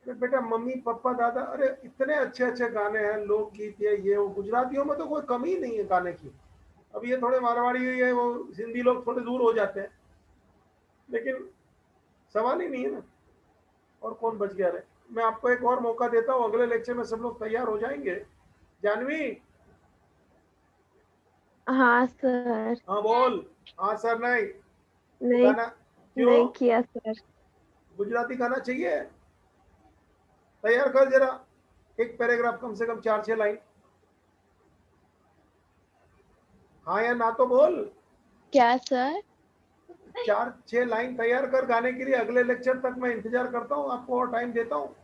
तो बेटा मम्मी पापा दादा, अरे इतने अच्छे अच्छे गाने हैं, लोकगीत ये वो, गुजरातियों में तो कोई कमी ही नहीं है गाने की। अब ये थोड़े मारवाड़ी है, वो सिंधी लोग थोड़े दूर हो जाते हैं, लेकिन सवाल ही नहीं है ना। और कौन बच गया रे? मैं आपको एक और मौका देता हूँ, अगले लेक्चर में सब लोग तैयार हो जाएंगे। जानवी। हाँ सर। हाँ बोल। हाँ सर। नहीं नहीं, गाना क्यों? नहीं किया सर। गुजराती गाना चाहिए, तैयार कर जरा, एक पैराग्राफ कम से कम 4-6 लाइन। हाँ या ना तो बोल। क्या सर? 4-6 लाइन तैयार कर गाने के लिए, अगले लेक्चर तक मैं इंतजार करता हूँ, आपको और टाइम देता हूँ।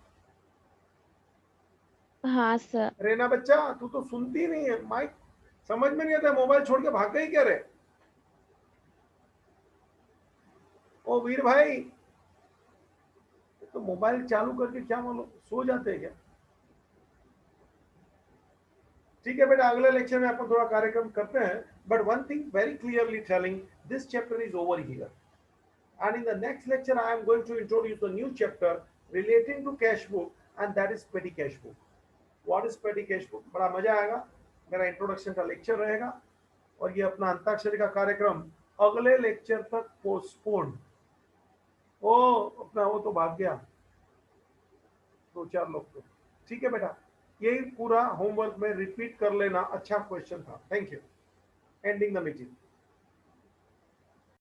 हाँ सर। रेना बच्चा, तू तो सुनती नहीं है, माइक समझ में नहीं आता, मोबाइल छोड़ के भाग गई क्या रे? ओ वीर भाई, तो मोबाइल चालू करके क्या मालूम सो जाते हैं क्या? ठीक है बेटा, अगले लेक्चर में अपन थोड़ा कार्यक्रम करते हैं, but one thing very clearly telling, this chapter is over here, and in the next lecture I am going to introduce a new chapter relating to cash book, and that is petty cash book. What is petty cash book? बड़ा मजा आएगा, मेरा इंट्रोडक्शन का लेक्चर रहेगा, और ये अपना अंताक्षरी का कार्यक्रम अगले लेक्चर तक पोस्टपोन। ओ अपना वो तो भाग गया 2-4 लोग तो। ठीक है बेटा, यही पूरा होमवर्क में रिपीट कर लेना, अच्छा क्वेश्चन था। Thank you. Ending the meeting.